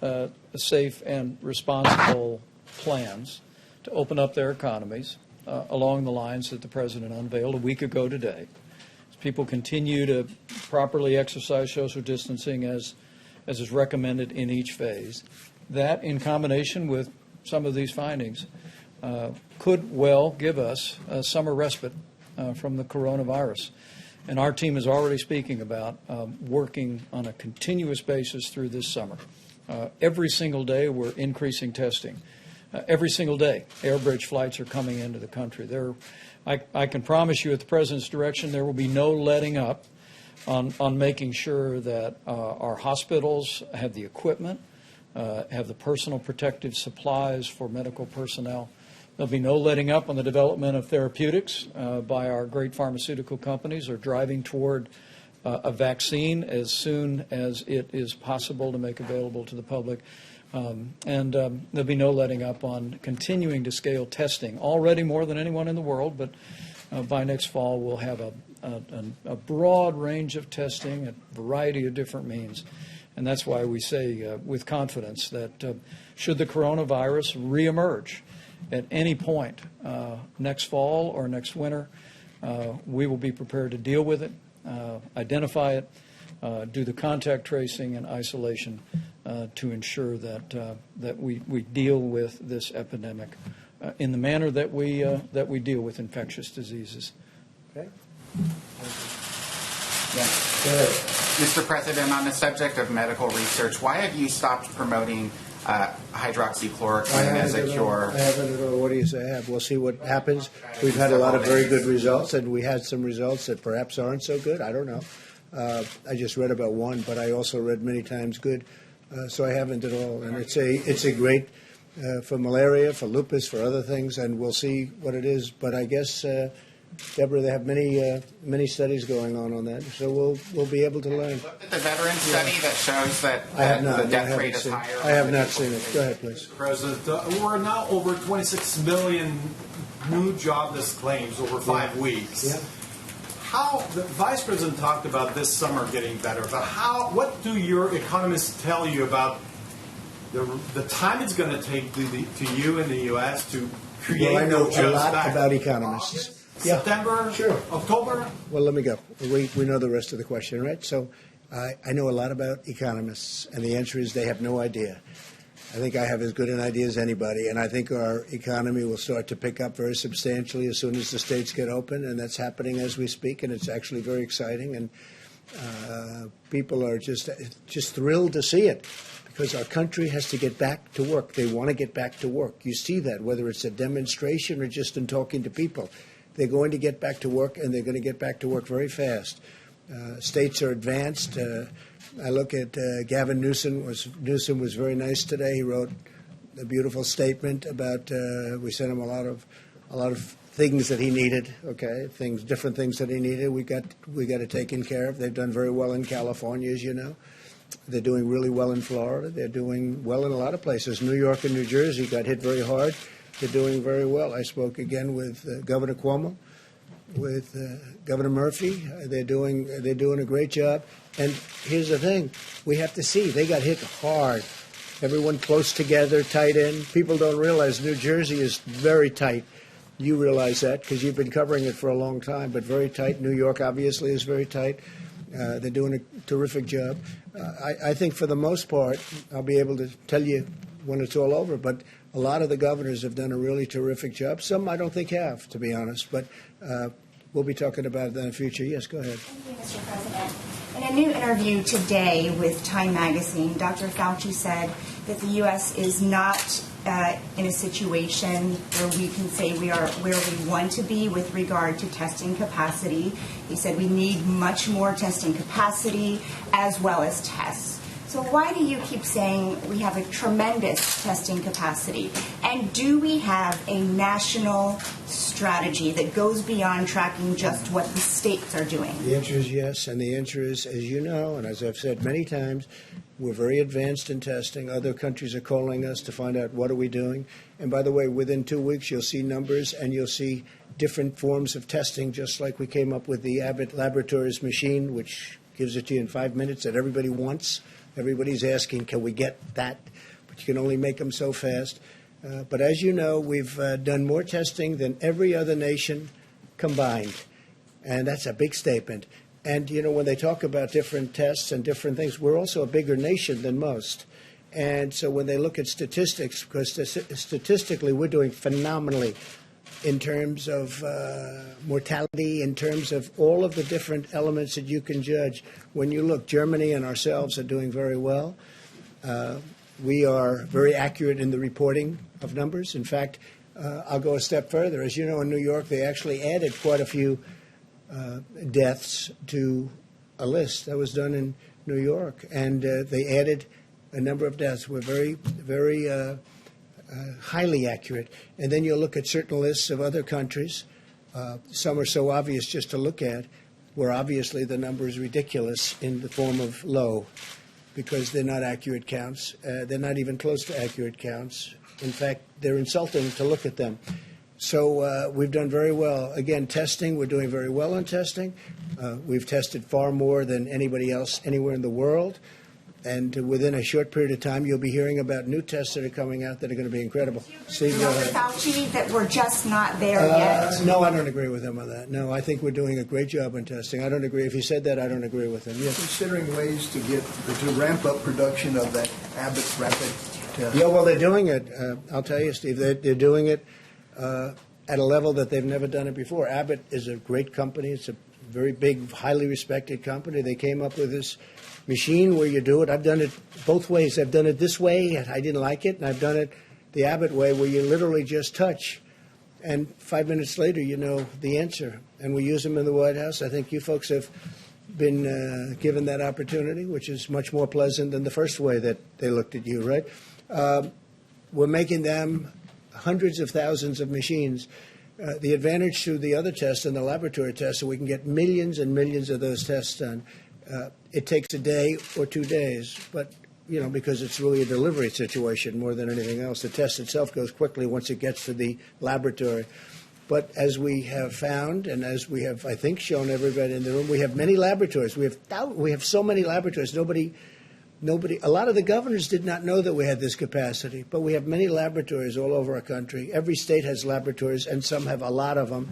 Speaker 2: safe and responsible plans to open up their economies along the lines that the President unveiled a week ago today. As people continue to properly exercise social distancing as is recommended in each phase, that in combination with some of these findings could well give us a summer respite from the coronavirus. And our team is already speaking about working on a continuous basis through this summer. Every single day we're increasing testing. Every single day air bridge flights are coming into the country. I can promise you at the President's direction there will be no letting up on making sure that our hospitals have the equipment, have the personal protective supplies for medical personnel. There'll be no letting up on the development of therapeutics by our great pharmaceutical companies, or driving toward a vaccine as soon as it is possible to make available to the public. And there'll be no letting up on continuing to scale testing, already more than anyone in the world, but by next fall we'll have a broad range of testing, a variety of different means. And that's why we say with confidence that should the coronavirus reemerge at any point next fall or next winter, we will be prepared to deal with it, identify it, do the contact tracing and isolation to ensure that we deal with this epidemic in the manner that we deal with infectious diseases.
Speaker 1: Okay.
Speaker 11: Mr. President, on the subject of medical research, why have you stopped promoting hydroxychloroquine as a cure?
Speaker 1: I haven't at all. What do you say? I have. We'll see what happens. We've had a lot of very good results, and we had some results that perhaps aren't so good. I don't know. I just read about one, but I also read many times good. So I haven't at all. And it's a great for malaria, for lupus, for other things, and we'll see what it is. But I guess, Deborah, they have many studies going on that, so we'll be able to learn.
Speaker 11: Look at the veteran study that shows that the death rate is higher.
Speaker 1: I have not seen it. Go ahead, please.
Speaker 10: President, we're now over 26 million new jobless claims over 5 weeks.
Speaker 1: Yeah.
Speaker 10: How the Vice President talked about this summer getting better, but what do your economists tell you about the time it's going to take to you in the U.S. to create
Speaker 1: Well, I know
Speaker 10: those
Speaker 1: a
Speaker 10: jobs
Speaker 1: lot
Speaker 10: back?
Speaker 1: about economists. Yeah.
Speaker 10: September,
Speaker 1: Sure.
Speaker 10: October.
Speaker 1: Well, let me go. We know the rest of the question, right? So I know a lot about economists, and the answer is they have no idea. I think I have as good an idea as anybody, and I think our economy will start to pick up very substantially as soon as the states get open, and that's happening as we speak, and it's actually very exciting, and people are just thrilled to see it, because our country has to get back to work. They want to get back to work. You see that, whether it's a demonstration or just in talking to people. They're going to get back to work, and they're going to get back to work very fast. States are advanced. I look at Gavin Newsom was very nice today. He wrote a beautiful statement about we sent him a lot of things that he needed. Okay, different things that he needed. We got it taken care of. They've done very well in California, as you know. They're doing really well in Florida. They're doing well in a lot of places. New York and New Jersey got hit very hard. They're doing very well. I spoke again with Governor Cuomo, with Governor Murphy. They're doing a great job. And here's the thing: we have to see they got hit hard. everyone close together, tight in. People don't realize New Jersey is very tight. You realize that because you've been covering it for a long time, but very tight. New York, obviously, is very tight. They're doing a terrific job. I think for the most part, I'll be able to tell you when it's all over, but a lot of the governors have done a really terrific job. Some I don't think have, to be honest, but we'll be talking about that in the future. Yes, go ahead.
Speaker 8: Thank you, Mr. President. In a new interview today with Time Magazine, Dr. Fauci said that the U.S. is not in a situation where we can say we are where we want to be with regard to testing capacity. He said we need much more testing capacity as well as tests. So why do you keep saying we have a tremendous testing capacity? And do we have a national strategy that goes beyond tracking just what the states are doing?
Speaker 1: The answer is yes, and the answer is, as you know, and as I've said many times, we're very advanced in testing. Other countries are calling us to find out what are we doing. And by the way, within 2 weeks, you'll see numbers and you'll see different forms of testing, just like we came up with the Abbott Laboratories machine, which gives it to you in 5 minutes that everybody wants. Everybody's asking, can we get that? But you can only make them so fast. But as you know, we've done more testing than every other nation combined. And that's a big statement. And, you know, when they talk about different tests and different things, we're also a bigger nation than most. And so when they look at statistics, because statistically we're doing phenomenally in terms of mortality, in terms of all of the different elements that you can judge. When you look, Germany and ourselves are doing very well. We are very accurate in the reporting of numbers. In fact, I'll go a step further. As you know, in New York, they actually added quite a few deaths to a list that was done in New York. And they added a number of deaths. We're very highly accurate. And then you'll look at certain lists of other countries. Some are so obvious just to look at, where obviously the number is ridiculous in the form of low, because they're not accurate counts. They're not even close to accurate counts. In fact, they're insulting to look at them. So we've done very well. Again, testing, we're doing very well on testing. We've tested far more than anybody else anywhere in the world. And within a short period of time, you'll be hearing about new tests that are coming out that are going to be incredible.
Speaker 8: Dr. Fauci, that we're just not there yet?
Speaker 1: No, I don't agree with him on that. No, I think we're doing a great job on testing. I don't agree. If he said that, I don't agree with him. Yes.
Speaker 5: Considering ways to ramp up production of that Abbott rapid test.
Speaker 1: Yeah, well, they're doing it. I'll tell you, Steve, they're doing it at a level that they've never done it before. Abbott is a great company. It's a very big, highly respected company. They came up with this machine where you do it. I've done it both ways. I've done it this way, I didn't like it, and I've done it the Abbott way, where you literally just touch, and 5 minutes later you know the answer. And we use them in the White House. I think you folks have been given that opportunity, which is much more pleasant than the first way that they looked at you, right? We're making them hundreds of thousands of machines. The advantage to the other tests and the laboratory tests, so we can get millions and millions of those tests done. It takes a day or 2 days, but, you know, because it's really a delivery situation more than anything else. The test itself goes quickly once it gets to the laboratory. But as we have found, and as we have, I think, shown everybody in the room, we have many laboratories. We have so many laboratories. Nobody. A lot of the governors did not know that we had this capacity, but we have many laboratories all over our country. Every state has laboratories, and some have a lot of them.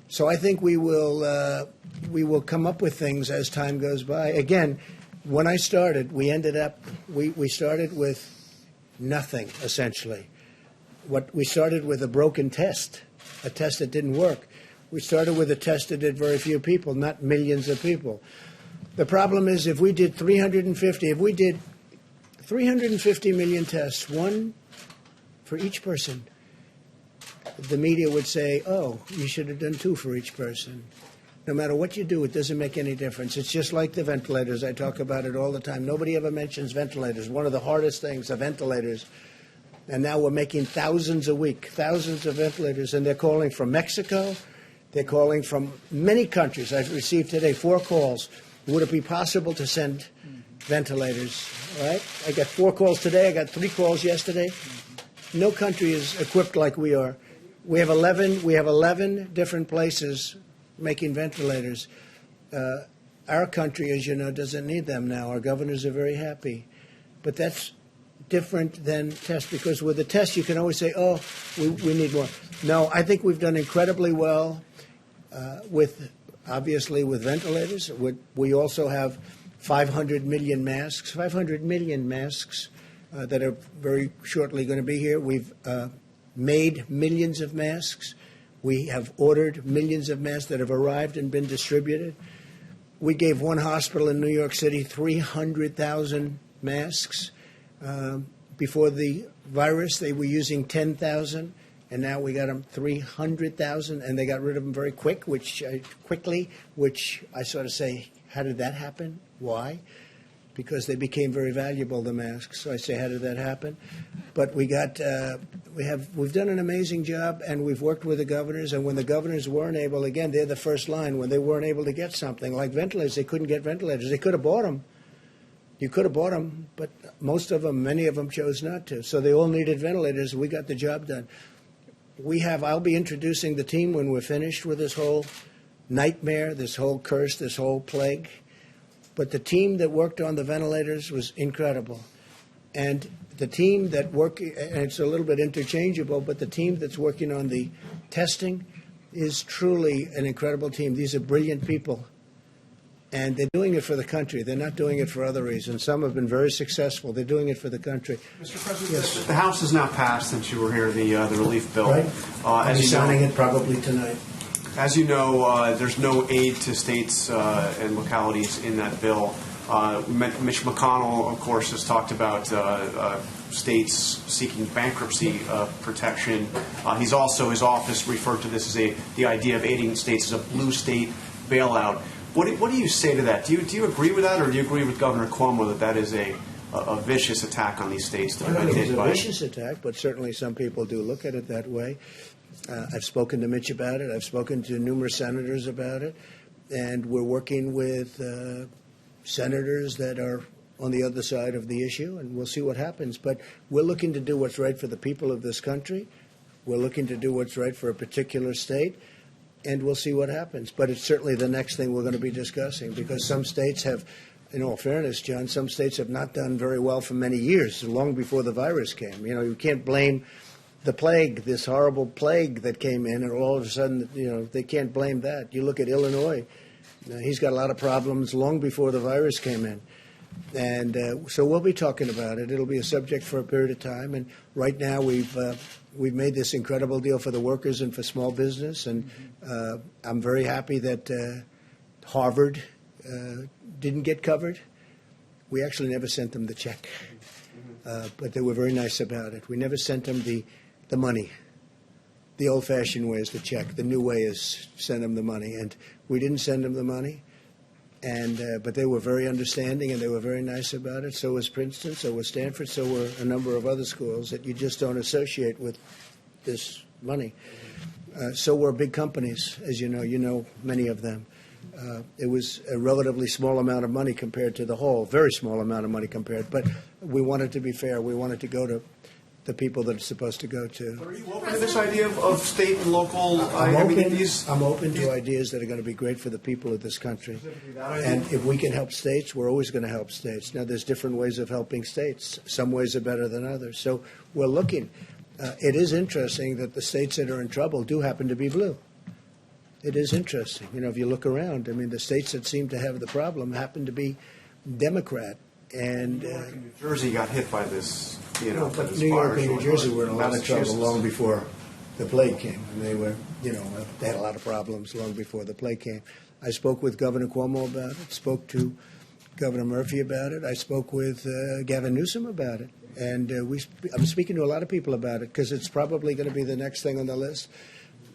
Speaker 1: So I think we will come up with things as time goes by. Again, when I started, we started with nothing, essentially. We started with a broken test, a test that didn't work. We started with a test that did very few people, not millions of people. The problem is if we did 350 million tests, one for each person, the media would say, oh, you should have done 2 for each person. No matter what you do, it doesn't make any difference. It's just like the ventilators. I talk about it all the time. Nobody ever mentions ventilators. One of the hardest things, the ventilators. And now we're making thousands a week, thousands of ventilators. And they're calling from Mexico. They're calling from many countries. I've received today 4 calls. Would it be possible to send ventilators? All right? I got 4 calls today. I got 3 calls yesterday. No country is equipped like we are. We have 11 different places making ventilators. Our country, as you know, doesn't need them now. Our governors are very happy. But that's different than tests, because with a test you can always say, oh, we need more. No, I think we've done incredibly well obviously with ventilators. We also have 500 million masks that are very shortly going to be here. We've made millions of masks. We have ordered millions of masks that have arrived and been distributed. We gave one hospital in New York City 300,000 masks. Before the virus, they were using 10,000, and now we got them 300,000, and they got rid of them very quickly, which I sort of say, how did that happen? Why? Because they became very valuable, the masks. So I say, how did that happen? But we've done an amazing job, and we've worked with the governors. And when the governors weren't able, again, they're the first line. When they weren't able to get something like ventilators, they couldn't get ventilators. They could have bought them. You could have bought them, but many of them chose not to. So they all needed ventilators. We got the job done. I'll be introducing the team when we're finished with this whole nightmare, this whole curse, this whole plague. But the team that worked on the ventilators was incredible. And the team that and it's a little bit interchangeable, but the team that's working on the testing is truly an incredible team. These are brilliant people. And they're doing it for the country. They're not doing it for other reasons. Some have been very successful. They're doing it for the country.
Speaker 7: Mr. President,
Speaker 1: yes.
Speaker 7: The House has now passed, since you were here, the relief bill.
Speaker 1: Right. I'll be signing it probably tonight.
Speaker 7: As you know, there's no aid to states and localities in that bill. Mitch McConnell, of course, has talked about states seeking bankruptcy protection. His office referred to this as the idea of aiding states as a blue state bailout. What do you say to that? Do you agree with that, or do you agree with Governor Cuomo that is a vicious attack on these states?
Speaker 1: I don't think it's a vicious attack, but certainly some people do look at it that way. I've spoken to Mitch about it. I've spoken to numerous senators about it. And we're working with senators that are on the other side of the issue, and we'll see what happens. But we're looking to do what's right for the people of this country. We're looking to do what's right for a particular state, and we'll see what happens. But it's certainly the next thing we're going to be discussing, because some states have, in all fairness, John, some states have not done very well for many years, long before the virus came. You can't blame the plague, this horrible plague that came in, and all of a sudden, they can't blame that. You look at Illinois. He's got a lot of problems long before the virus came in. And so we'll be talking about it. It'll be a subject for a period of time. And right now we've made this incredible deal for the workers and for small business. And I'm very happy that Harvard didn't get covered. We actually never sent them the check. But they were very nice about it. We never sent them the money. The old-fashioned way is the check. The new way is send them the money. And we didn't send them the money. But they were very understanding, and they were very nice about it. So was Princeton, so was Stanford, so were a number of other schools that you just don't associate with this money. So were big companies, as you know many of them. It was a relatively small amount of money compared to the whole, very small amount of money compared. But we wanted to be fair. We wanted to go to the people that it's supposed to go to.
Speaker 7: Are you open to this idea of state and local?
Speaker 1: I'm open to ideas that are going to be great for the people of this country. And if we can help states, we're always going to help states. Now, there's different ways of helping states. Some ways are better than others. So we're looking. It is interesting that the states that are in trouble do happen to be blue. It is interesting. If you look around, the states that seem to have the problem happen to be Democrat. And
Speaker 7: New York and New Jersey got hit by this.
Speaker 1: But New York and New Jersey were in a lot of trouble long before the plague came, and they were, they had a lot of problems long before the plague came. I spoke with Governor Cuomo about it. Spoke to Governor Murphy about it. I spoke with Gavin Newsom about it, and I'm speaking to a lot of people about it because it's probably going to be the next thing on the list.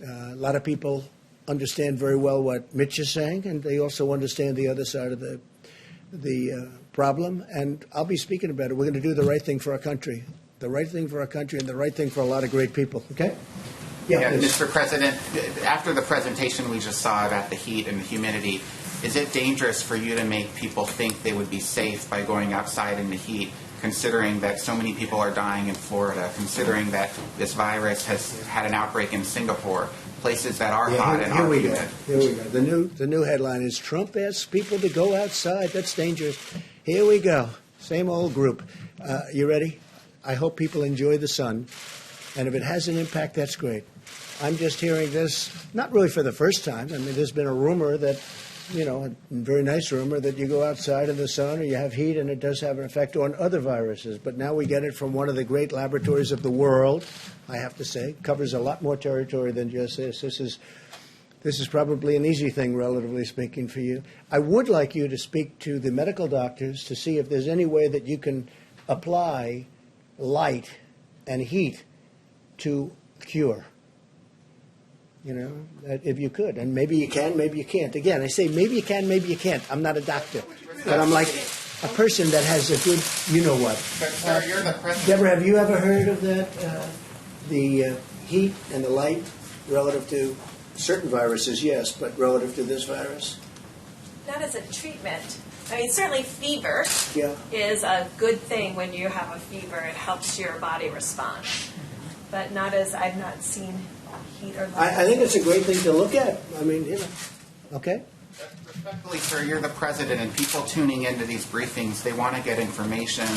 Speaker 1: A lot of people understand very well what Mitch is saying, and they also understand the other side of the problem, and I'll be speaking about it. We're going to do the right thing for our country, and the right thing for a lot of great people. Okay?
Speaker 11: Yeah, Mr. President, after the presentation we just saw about the heat and the humidity, is it dangerous for you to make people think they would be safe by going outside in the heat, considering that so many people are dying in Florida, considering that this virus has had an outbreak in Singapore, places that are hot and are humid?
Speaker 1: Here we go. The new headline is Trump asks people to go outside. That's dangerous. Here we go. Same old group. You ready? I hope people enjoy the sun. And if it has an impact, that's great. I'm just hearing this, not really for the first time. I mean, there's been a rumor that, a very nice rumor that you go outside in the sun or you have heat and it does have an effect on other viruses. But now we get it from one of the great laboratories of the world, I have to say. It covers a lot more territory than just this. This is probably an easy thing, relatively speaking, for you. I would like you to speak to the medical doctors to see if there's any way that you can apply light and heat to cure. If you could. And maybe you can, maybe you can't. Again, I say maybe you can, maybe you can't. I'm not a doctor. But I'm like a person that has a good, you-know-what.
Speaker 11: Sir, you're the president.
Speaker 1: Deborah, have you ever heard of that? The heat and the light relative to certain viruses, yes, but relative to this virus?
Speaker 13: Not as a treatment. I mean, certainly fever
Speaker 1: Yeah.
Speaker 13: is a good thing. When you have a fever, it helps your body respond. But not as, I've not seen heat or light.
Speaker 1: I think it's a great thing to look at. I mean, okay?
Speaker 11: Respectfully, sir, you're the president, and people tuning into these briefings, they want to get information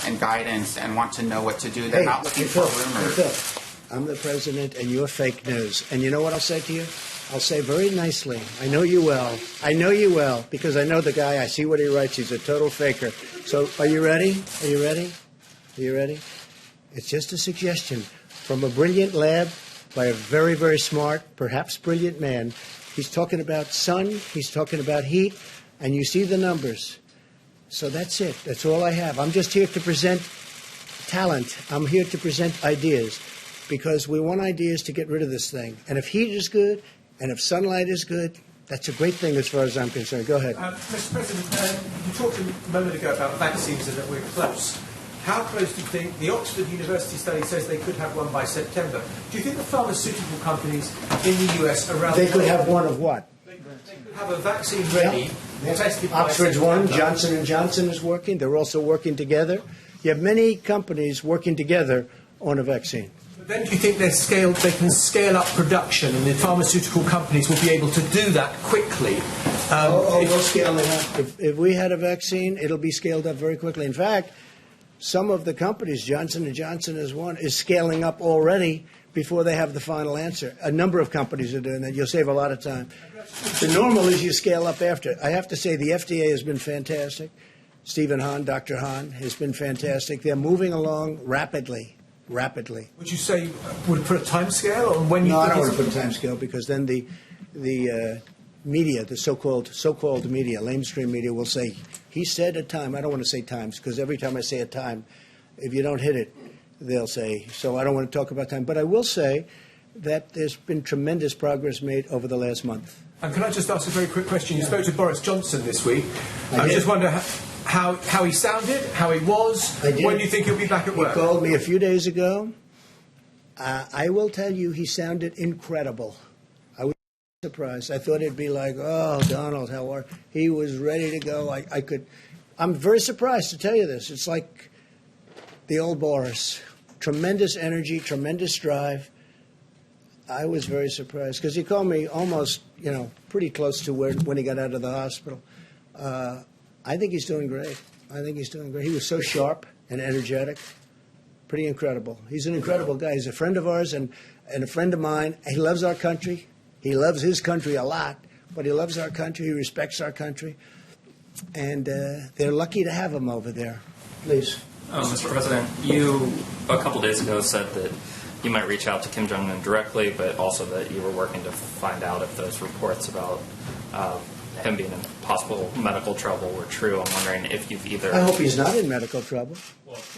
Speaker 11: and guidance and want to know what to do. They're not looking for rumors.
Speaker 1: I'm the president, and you're fake news. And you know what I'll say to you? I'll say very nicely, I know you well. I know you well, because I know the guy. I see what he writes. He's a total faker. So are you ready? Are you ready? Are you ready? It's just a suggestion from a brilliant lab by a very, very smart, perhaps brilliant man. He's talking about sun, he's talking about heat, and you see the numbers. So that's it. That's all I have. I'm just here to present talent. I'm here to present ideas, because we want ideas to get rid of this thing. And if heat is good, and if sunlight is good, that's a great thing as far as I'm concerned. Go ahead.
Speaker 14: Mr. President, you talked a moment ago about vaccines and that we're close. How close do you think the Oxford University study says they could have one by September? Do you think the pharmaceutical companies in the US around
Speaker 1: They could have one of what?
Speaker 14: They could have a vaccine ready, tested by
Speaker 1: Oxford's one.
Speaker 14: September.
Speaker 1: Johnson & Johnson is working. They're also working together. You have many companies working together on a vaccine.
Speaker 14: But then do you think they can scale up production and the pharmaceutical companies will be able to do that quickly?
Speaker 1: We'll scale it up. If we had a vaccine, it'll be scaled up very quickly. In fact, some of the companies, Johnson & Johnson is one, is scaling up already before they have the final answer. A number of companies are doing that. You'll save a lot of time. The normal is you scale up after. I have to say the FDA has been fantastic. Stephen Hahn, Dr. Hahn, has been fantastic. They're moving along rapidly.
Speaker 14: Would you say would put a time scale on when you?
Speaker 1: No, I don't want to put a time scale, because then the media, the so-called media, lamestream media, will say he said a time. I don't want to say times, because every time I say a time, if you don't hit it, they'll say. So I don't want to talk about time. But I will say that there's been tremendous progress made over the last month.
Speaker 14: And can I just ask a very quick question? You spoke to Boris Johnson this week. I just wonder how he sounded, how he was. When do you think he'll be back at work?
Speaker 1: He called me a few days ago. I will tell you, he sounded incredible. I was surprised. I thought it'd be like, oh, Donald, how are you? He was ready to go. I'm very surprised to tell you this. It's like the old Boris. Tremendous energy, tremendous drive. I was very surprised, because he called me almost, pretty close to when he got out of the hospital. I think he's doing great. He was so sharp and energetic. Pretty incredible. He's an incredible guy. He's a friend of ours and a friend of mine. He loves our country. He loves his country a lot, but he loves our country. He respects our country. And they're lucky to have him over there. Please.
Speaker 6: Mr. President, you a couple days ago said that you might reach out to Kim Jong-un directly, but also that you were working to find out if those reports about him being in possible medical trouble were true. I'm wondering if you've either...
Speaker 1: I hope he's not in medical trouble.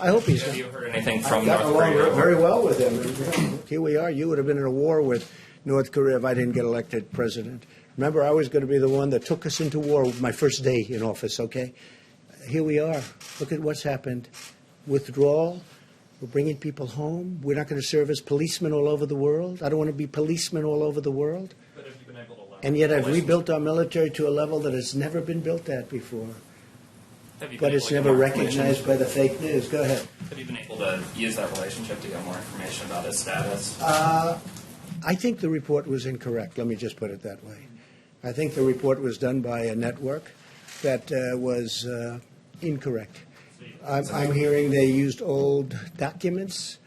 Speaker 1: I hope he's not.
Speaker 6: Have you heard anything from
Speaker 1: I've
Speaker 6: North
Speaker 1: gotten
Speaker 6: Korea?
Speaker 1: along very well with him. Here we are. You would have been in a war with North Korea if I didn't get elected president. Remember, I was going to be the one that took us into war my first day in office, okay? Here we are. Look at what's happened. Withdrawal. We're bringing people home. We're not going to serve as policemen all over the world. I don't want to be policemen all over the world.
Speaker 6: But have you been able to leverage
Speaker 1: And yet I've
Speaker 6: relations?
Speaker 1: rebuilt our military to a level that has never been built at before.
Speaker 6: Have you been
Speaker 1: But
Speaker 6: able
Speaker 1: it's
Speaker 6: to get
Speaker 1: never
Speaker 6: more information?
Speaker 1: recognized by the fake news. Go ahead.
Speaker 6: Have you been able to use that relationship to get more information about his status?
Speaker 1: I think the report was incorrect. Let me just put it that way. I think the report was done by a network that was incorrect. I'm hearing they used old documents,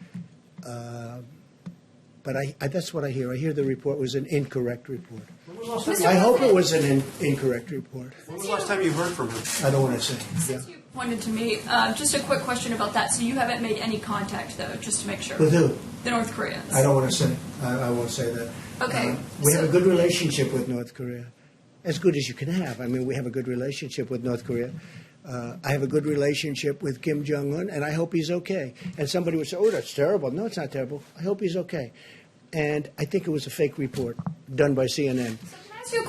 Speaker 1: but that's what I hear. I hear the report was an incorrect report. I hope it was an incorrect report.
Speaker 14: When was the last time you heard from him?
Speaker 1: I don't want to say.
Speaker 9: Since you pointed to me, just a quick question about that. So you haven't made any contact, though, just to make sure?
Speaker 1: With who?
Speaker 9: The North Koreans.
Speaker 1: I don't want to say. I won't say that.
Speaker 9: Okay.
Speaker 1: We have a good relationship with North Korea, as good as you can have. I mean, we have a good relationship with North Korea. I have a good relationship with Kim Jong-un, and I hope he's okay. And somebody would say, oh, that's terrible. No, it's not terrible. I hope he's okay. And I think it was a fake report done by CNN.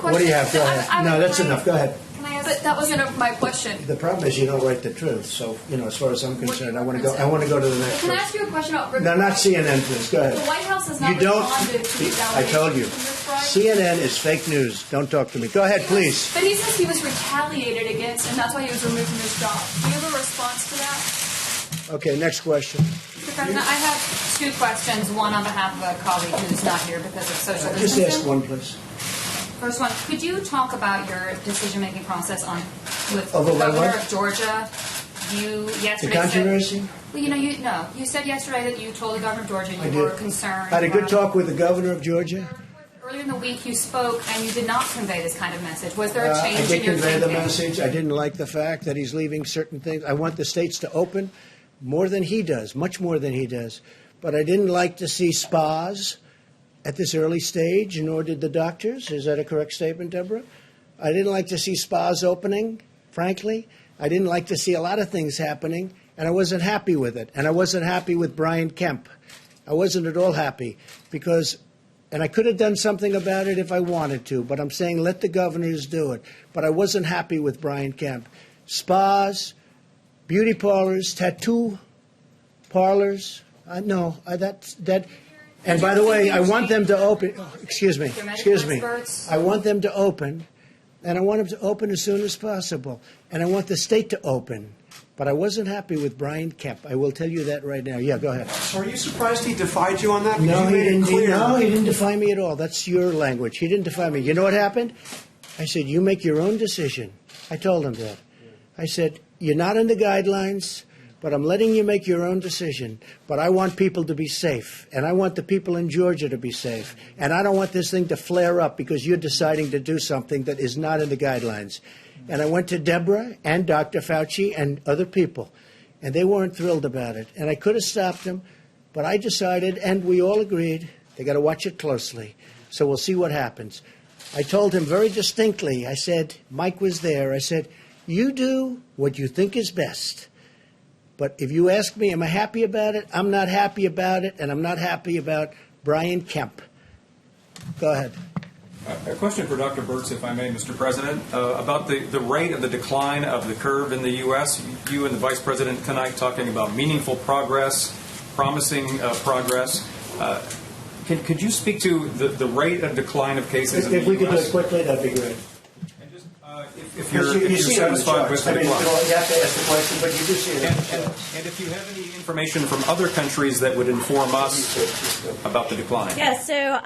Speaker 1: What do you have? Go ahead. No, that's enough. Go ahead.
Speaker 9: But that wasn't my question.
Speaker 1: The problem is you don't write the truth. So, as far as I'm concerned, I want to go to the next
Speaker 9: Can I
Speaker 1: one.
Speaker 9: ask you a question about...
Speaker 1: No, not CNN, please. Go ahead.
Speaker 9: The White House has not responded to these
Speaker 1: I told you. CNN is fake news. Don't talk to me. Go ahead, please.
Speaker 9: But he says he was retaliated against, and that's why he was removed from his job. Do you have a response to that?
Speaker 1: Okay, next question.
Speaker 12: Mr. President, I have two questions, one on behalf of a colleague who's not here because of social
Speaker 1: Just
Speaker 12: distancing.
Speaker 1: ask one, please.
Speaker 12: First one, could you talk about your decision-making process with
Speaker 1: Over
Speaker 12: the governor
Speaker 1: what?
Speaker 12: of Georgia? You yesterday
Speaker 1: The controversy?
Speaker 12: Well, you said yesterday that you told the governor of Georgia you were concerned.
Speaker 1: I had a good
Speaker 12: about-
Speaker 1: talk with the governor of Georgia.
Speaker 12: Earlier in the week, you spoke and you did not convey this kind of message. Was there a change
Speaker 1: I did
Speaker 12: in your
Speaker 1: convey
Speaker 12: thinking?
Speaker 1: the message. I didn't like the fact that he's leaving certain things. I want the states to open more than he does, much more than he does. But I didn't like to see spas at this early stage, nor did the doctors. Is that a correct statement, Deborah? I didn't like to see spas opening, frankly. I didn't like to see a lot of things happening, and I wasn't happy with it. And I wasn't happy with Brian Kemp. I wasn't at all happy because, and I could have done something about it if I wanted to, but I'm saying let the governors do it. But I wasn't happy with Brian Kemp. Spas, beauty parlors, tattoo parlors, that. And by the way, I want them to open. Excuse me. I want them to open, and I want them to open as soon as possible. And I want the state to open. But I wasn't happy with Brian Kemp. I will tell you that right now. Yeah, go ahead.
Speaker 14: So are you surprised he defied you on that?
Speaker 1: No,
Speaker 14: he didn't.
Speaker 1: No, he didn't defy me at all. That's your language. He didn't defy me. You know what happened? I said, you make your own decision. I told him that. I said, you're not in the guidelines, but I'm letting you make your own decision. But I want people to be safe, and I want the people in Georgia to be safe. And I don't want this thing to flare up because you're deciding to do something that is not in the guidelines. And I went to Deborah and Dr. Fauci and other people, and they weren't thrilled about it. And I could have stopped them, but I decided, and we all agreed, they got to watch it closely. So we'll see what happens. I told him very distinctly, I said, Mike was there, I said, you do what you think is best. But if you ask me, am I happy about it? I'm not happy about it, and I'm not happy about Brian Kemp. Go ahead.
Speaker 15: A question for Dr. Birx, if I may, Mr. President, about the rate of the decline of the curve in the U.S. You and the Vice President tonight talking about meaningful progress, promising progress. Could you speak to the rate of decline of cases in the U.S.?
Speaker 1: If we could do it quickly, that'd be great.
Speaker 15: If you're satisfied with the decline.
Speaker 1: You have to ask the question, but you do see it.
Speaker 15: And if you have any information from other countries that would inform us about the decline.
Speaker 16: Yeah, so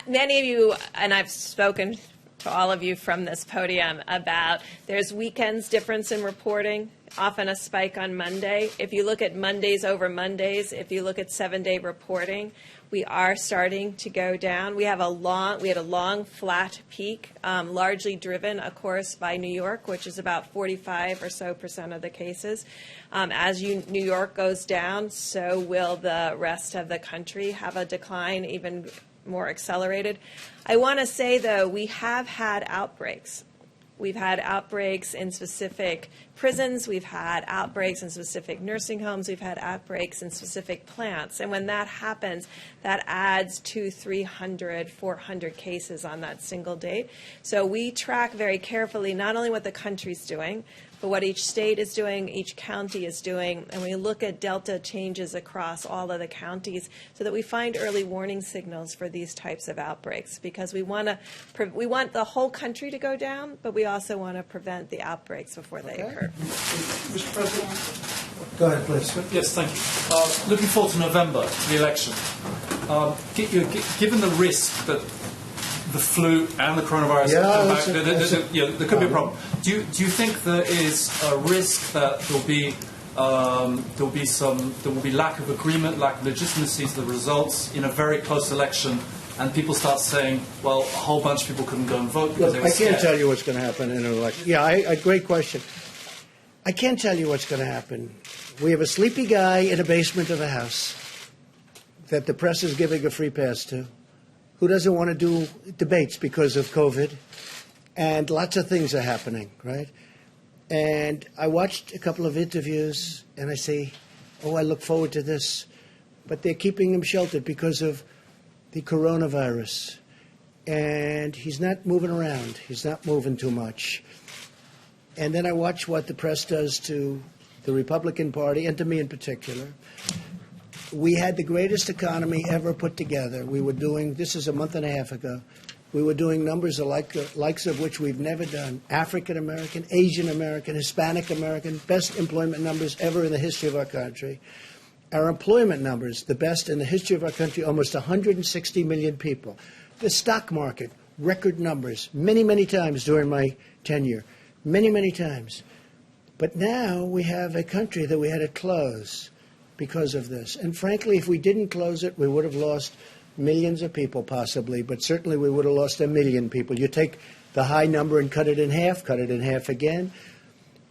Speaker 16: many of you, and I've spoken to all of you from this podium about there's weekends difference in reporting, often a spike on Monday. If you look at Mondays over Mondays, if you look at 7-day reporting, we are starting to go down. We had a long flat peak, largely driven, of course, by New York, which is about 45% or so of the cases. As New York goes down, so will the rest of the country have a decline, even more accelerated. I want to say, though, we have had outbreaks. We've had outbreaks in specific prisons. We've had outbreaks in specific nursing homes. We've had outbreaks in specific plants. And when that happens, that adds 200, 300, 400 cases on that single date. So we track very carefully not only what the country's doing, but what each state is doing, each county is doing, and we look at delta changes across all of the counties so that we find early warning signals for these types of outbreaks, because we want the whole country to go down, but we also want to prevent the outbreaks before they occur.
Speaker 14: Mr. President?
Speaker 1: Go ahead, please.
Speaker 17: Yes, thank you. Looking forward to November, the election. Given the risk that the flu and the coronavirus come back, there could be a problem. Do you think there is a risk that there will be there will be lack of agreement, lack of legitimacy to the results in a very close election, and people start saying, well, a whole bunch of people couldn't go and vote because they were scared.
Speaker 1: I can't tell you what's going to happen in an election. Yeah, great question. I can't tell you what's going to happen. We have a sleepy guy in a basement of a house that the press is giving a free pass to, who doesn't want to do debates because of COVID, and lots of things are happening, right? And I watched a couple of interviews, and I say, oh, I look forward to this. But they're keeping him sheltered because of the coronavirus. And he's not moving around. He's not moving too much. And then I watch what the press does to the Republican Party, and to me in particular. We had the greatest economy ever put together. We were doing, this is a month and a half ago, we were doing numbers likes of which we've never done. African American, Asian American, Hispanic American, best employment numbers ever in the history of our country. Our employment numbers, the best in the history of our country, almost 160 million people. The stock market, record numbers, many, many times during my tenure. Many, many times. But now we have a country that we had to close because of this. And frankly, if we didn't close it, we would have lost millions of people possibly, but certainly we would have lost 1 million people. You take the high number and cut it in half again.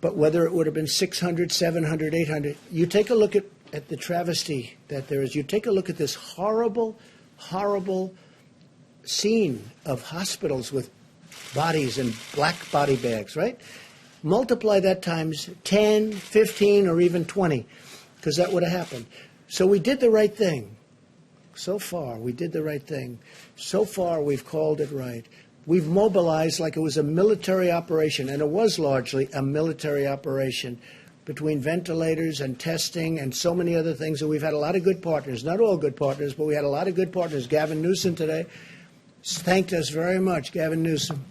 Speaker 1: But whether it would have been 600, 700, 800, you take a look at the travesty that there is. You take a look at this horrible, horrible scene of hospitals with bodies in black body bags, right? Multiply that times 10, 15, or even 20, because that would have happened. So we did the right thing. So far, we did the right thing. So far, we've called it right. We've mobilized like it was a military operation, and it was largely a military operation between ventilators and testing and so many other things. And we've had a lot of good partners, not all good partners, but we had a lot of good partners. Gavin Newsom today thanked us very much. Gavin Newsom,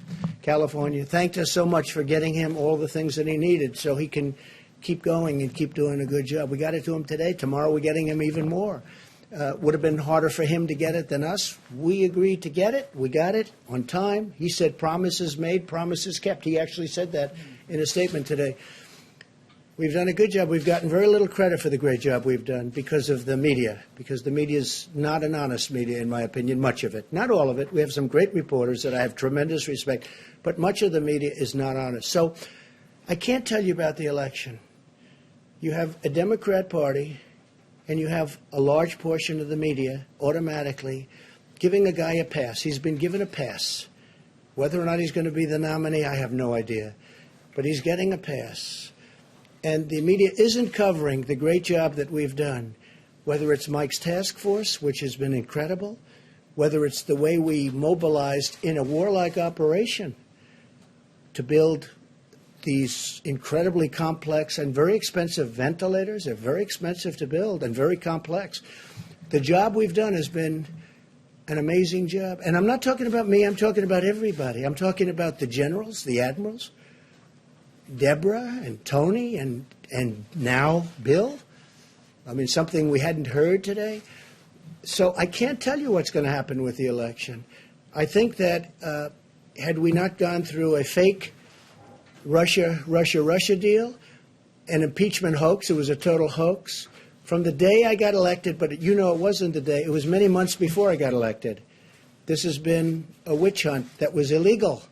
Speaker 1: California, thanked us so much for getting him all the things that he needed so he can keep going and keep doing a good job. We got it to him today. Tomorrow we're getting him even more. Would have been harder for him to get it than us. We agreed to get it. We got it on time. He said promises made, promises kept. He actually said that in a statement today. We've done a good job. We've gotten very little credit for the great job we've done because of the media, because the media is not an honest media, in my opinion, much of it. Not all of it. We have some great reporters that I have tremendous respect, but much of the media is not honest. So I can't tell you about the election. You have a Democrat Party, and you have a large portion of the media automatically giving a guy a pass. He's been given a pass. Whether or not he's going to be the nominee, I have no idea. But he's getting a pass. And the media isn't covering the great job that we've done, whether it's Mike's task force, which has been incredible, whether it's the way we mobilized in a warlike operation to build these incredibly complex and very expensive ventilators. They're very expensive to build and very complex. The job we've done has been an amazing job. And I'm not talking about me. I'm talking about everybody. I'm talking about the generals, the admirals, Deborah and Tony and now Bill. I mean, something we hadn't heard today. So I can't tell you what's going to happen with the election. I think that had we not gone through a fake Russia deal, an impeachment hoax, it was a total hoax, from the day I got elected, but you know it wasn't the day, it was many months before I got elected. This has been a witch hunt that was illegal.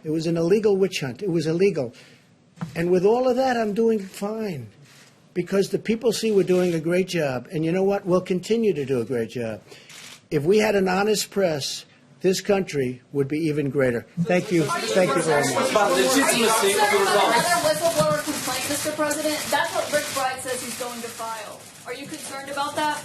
Speaker 1: It was an illegal witch hunt. It was illegal. And with all of that, I'm doing fine because the people see we're doing a great job. And you know what? We'll continue to do a great job. If we had an honest press, this country would be even greater. Thank you. Thank you very much.
Speaker 9: Are you concerned about another whistleblower complaint, Mr. President? That's what Rick Bride says he's going to file. Are you concerned about that?